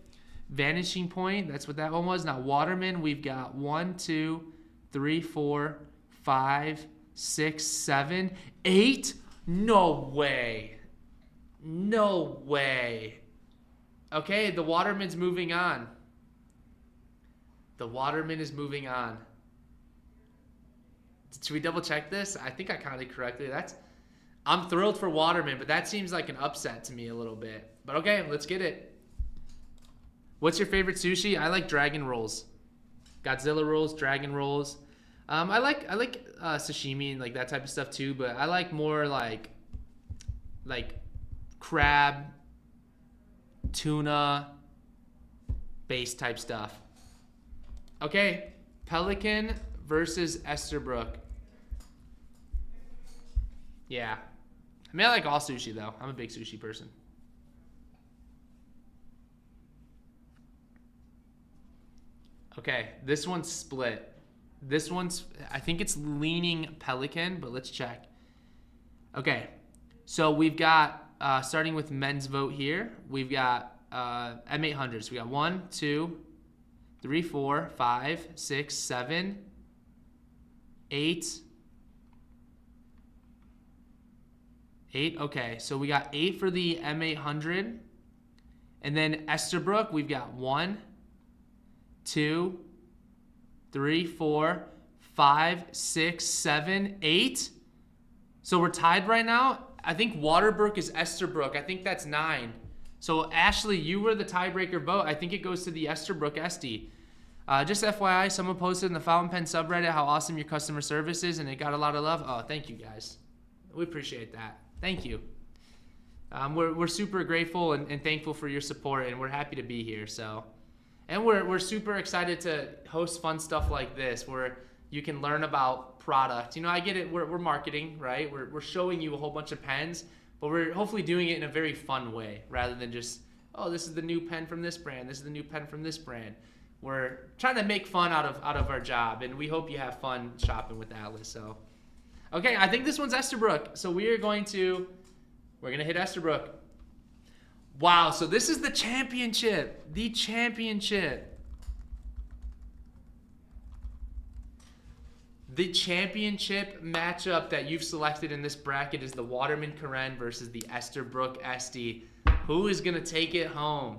Vanishing Point. That's what that one was. Now Waterman, we've got 1, 2, 3, 4, 5, 6, 7, 8. No way. No way. Okay, the Waterman's moving on. The Waterman is moving on. Should we double check this? I think I counted correctly. I'm thrilled for Waterman, but that seems like an upset to me a little bit. But okay, let's get it. What's your favorite sushi? I like dragon rolls. Godzilla rolls, dragon rolls. I like sashimi and like that type of stuff too, but I like more like crab, tuna, base type stuff. Okay, Pelican versus Esterbrook. Yeah. I mean, I like all sushi though. I'm a big sushi person. Okay, this one's split. I think it's leaning Pelican, but let's check. Okay, so we've got, starting with men's vote here, we've got M800s. We got 1, 2, 3, 4, 5, 6, 7, 8. 8, okay. So we got 8 for the M800. And then Esterbrook, we've got 1, 2, 3, 4, 5, 6, 7, 8. So we're tied right now. I think Waterbrook is Esterbrook. I think that's 9. So Ashley, you were the tiebreaker vote. I think it goes to the Esterbrook Esty. Just FYI, someone posted in the Fountain Pen subreddit how awesome your customer service is, and it got a lot of love. Oh, thank you guys. We appreciate that. Thank you. We're super grateful and thankful for your support, and we're happy to be here. So, and we're super excited to host fun stuff like this where you can learn about product. You know, I get it. We're marketing, right? We're showing you a whole bunch of pens, but we're hopefully doing it in a very fun way rather than just, oh, this is the new pen from this brand. This is the new pen from this brand. We're trying to make fun out of our job, and we hope you have fun shopping with Atlas. So, okay, I think this one's Esterbrook. So we're gonna hit Esterbrook. Wow, so this is the championship. The championship. The championship matchup that you've selected in this bracket is the Waterman Karen versus the Esterbrook Esty. Who is gonna take it home?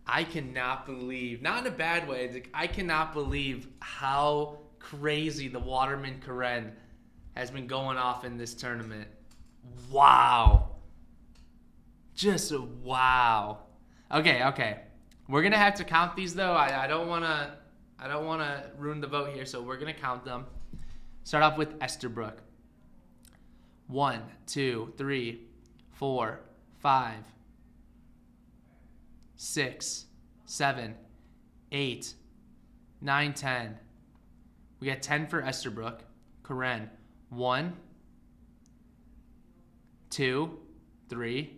I cannot believe, not in a bad way, I cannot believe how crazy the Waterman Karen has been going off in this tournament. Wow. Just wow. Okay. We're going to have to count these though. I don't want to ruin the vote here, so we're going to count them. Start off with Esterbrook. 1, 2, 3, 4, 5, 6, 7, 8, 9, 10. We got 10 for Esterbrook. Karen. 1, 2, 3,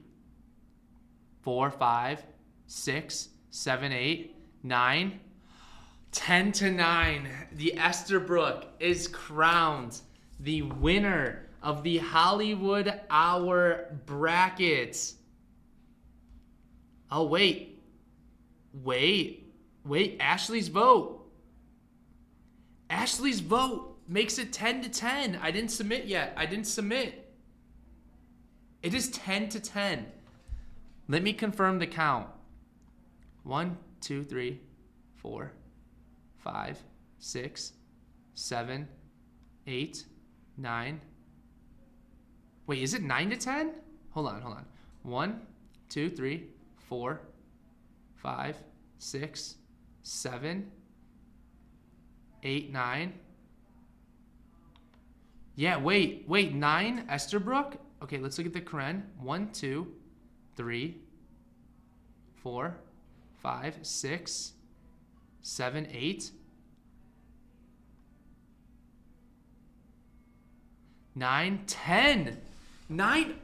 4, 5, 6, 7, 8, 9. 10-9. The Esterbrook is crowned the winner of the Hollywood Hour brackets. Oh, wait. Ashley's vote. Ashley's vote makes it 10-10. I didn't submit yet. It is 10-10. Let me confirm the count. 1, 2, 3, 4, 5, 6, 7, 8, 9. Wait, is it 9-10? Hold on. 1, 2, 3, 4, 5, 6, 7, 8, 9. Yeah, wait, 9, Esterbrook? Okay, let's look at the Karen. 1, 2, 3, 4, 5, 6, 7, 8. 9, 10. 9.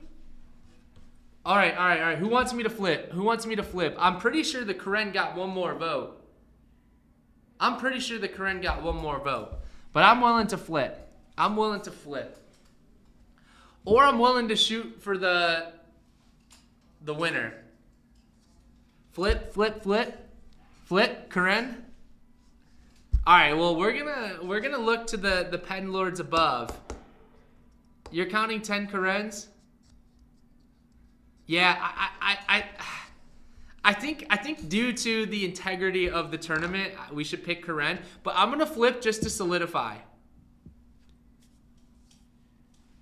All right. Who wants me to flip? I'm pretty sure the Karen got one more vote. But I'm willing to flip. Or I'm willing to shoot for the winner. Flip, Karen. All right, well, we're gonna look to the pen lords above. You're counting 10 Karens? Yeah, I think due to the integrity of the tournament, we should pick Karen. But I'm gonna flip just to solidify.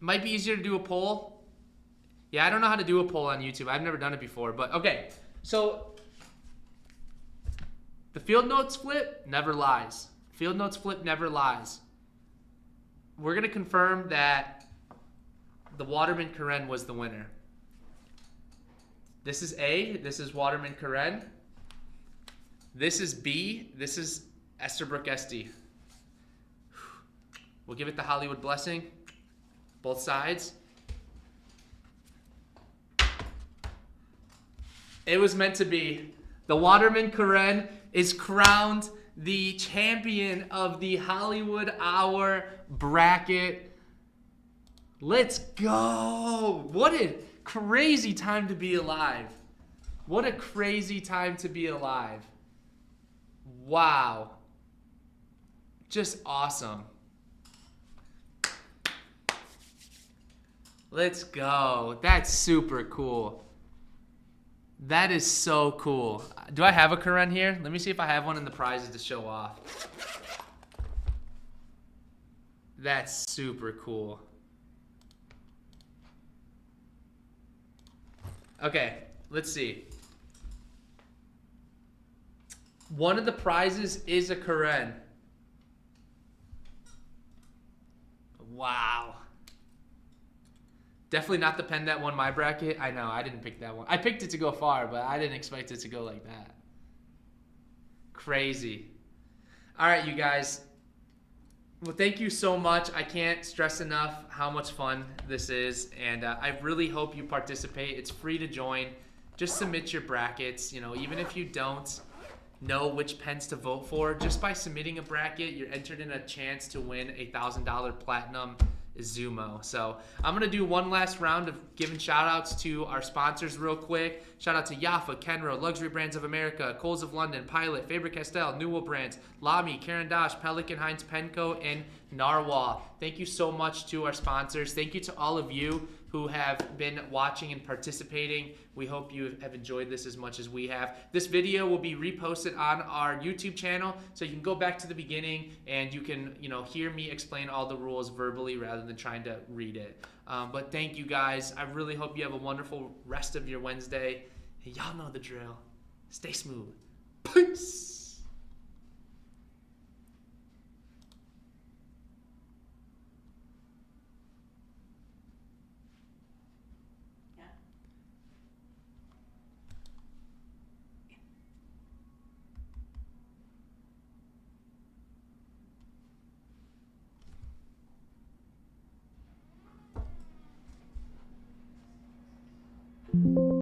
Might be easier to do a poll. Yeah, I don't know how to do a poll on YouTube. I've never done it before. But okay, so the field notes flip never lies. We're gonna confirm that the Waterman Karen was the winner. This is A. This is Waterman Karen. This is B. This is Esterbrook Esty. We'll give it the Hollywood blessing. Both sides. It was meant to be. The Waterman Karen is crowned the champion of the Hollywood Hour bracket. Let's go. What a crazy time to be alive. Wow. Just awesome. Let's go. That's super cool. That is so cool. Do I have a Karen here? Let me see if I have one in the prizes to show off. That's super cool. Okay, let's see. One of the prizes is a Karen. Wow. Definitely not the pen that won my bracket. I know, I didn't pick that one. I picked it to go far, but I didn't expect it to go like that. Crazy. All right, you guys. Well, thank you so much. I can't stress enough how much fun this is, and I really hope you participate. It's free to join. Just submit your brackets. You know, even if you don't know which pens to vote for, just by submitting a bracket, you're entered in a chance to win a $1,000 platinum Zumo. So I'm going to do one last round of giving shout outs to our sponsors real quick. Shout out to Yafa, Kenro, Luxury Brands of America, Coles of London, Pilot, Faber-Castell, Newell Brands, Lamy, Caran d'Ache, Pelican, Heinz, Penco, and Narwhal. Thank you so much to our sponsors. Thank you to all of you who have been watching and participating. We hope you have enjoyed this as much as we have. This video will be reposted on our YouTube channel, so you can go back to the beginning and you can, hear me explain all the rules verbally rather than trying to read it. But thank you guys. I really hope you have a wonderful rest of your Wednesday. Y'all know the drill. Stay smooth. Peace.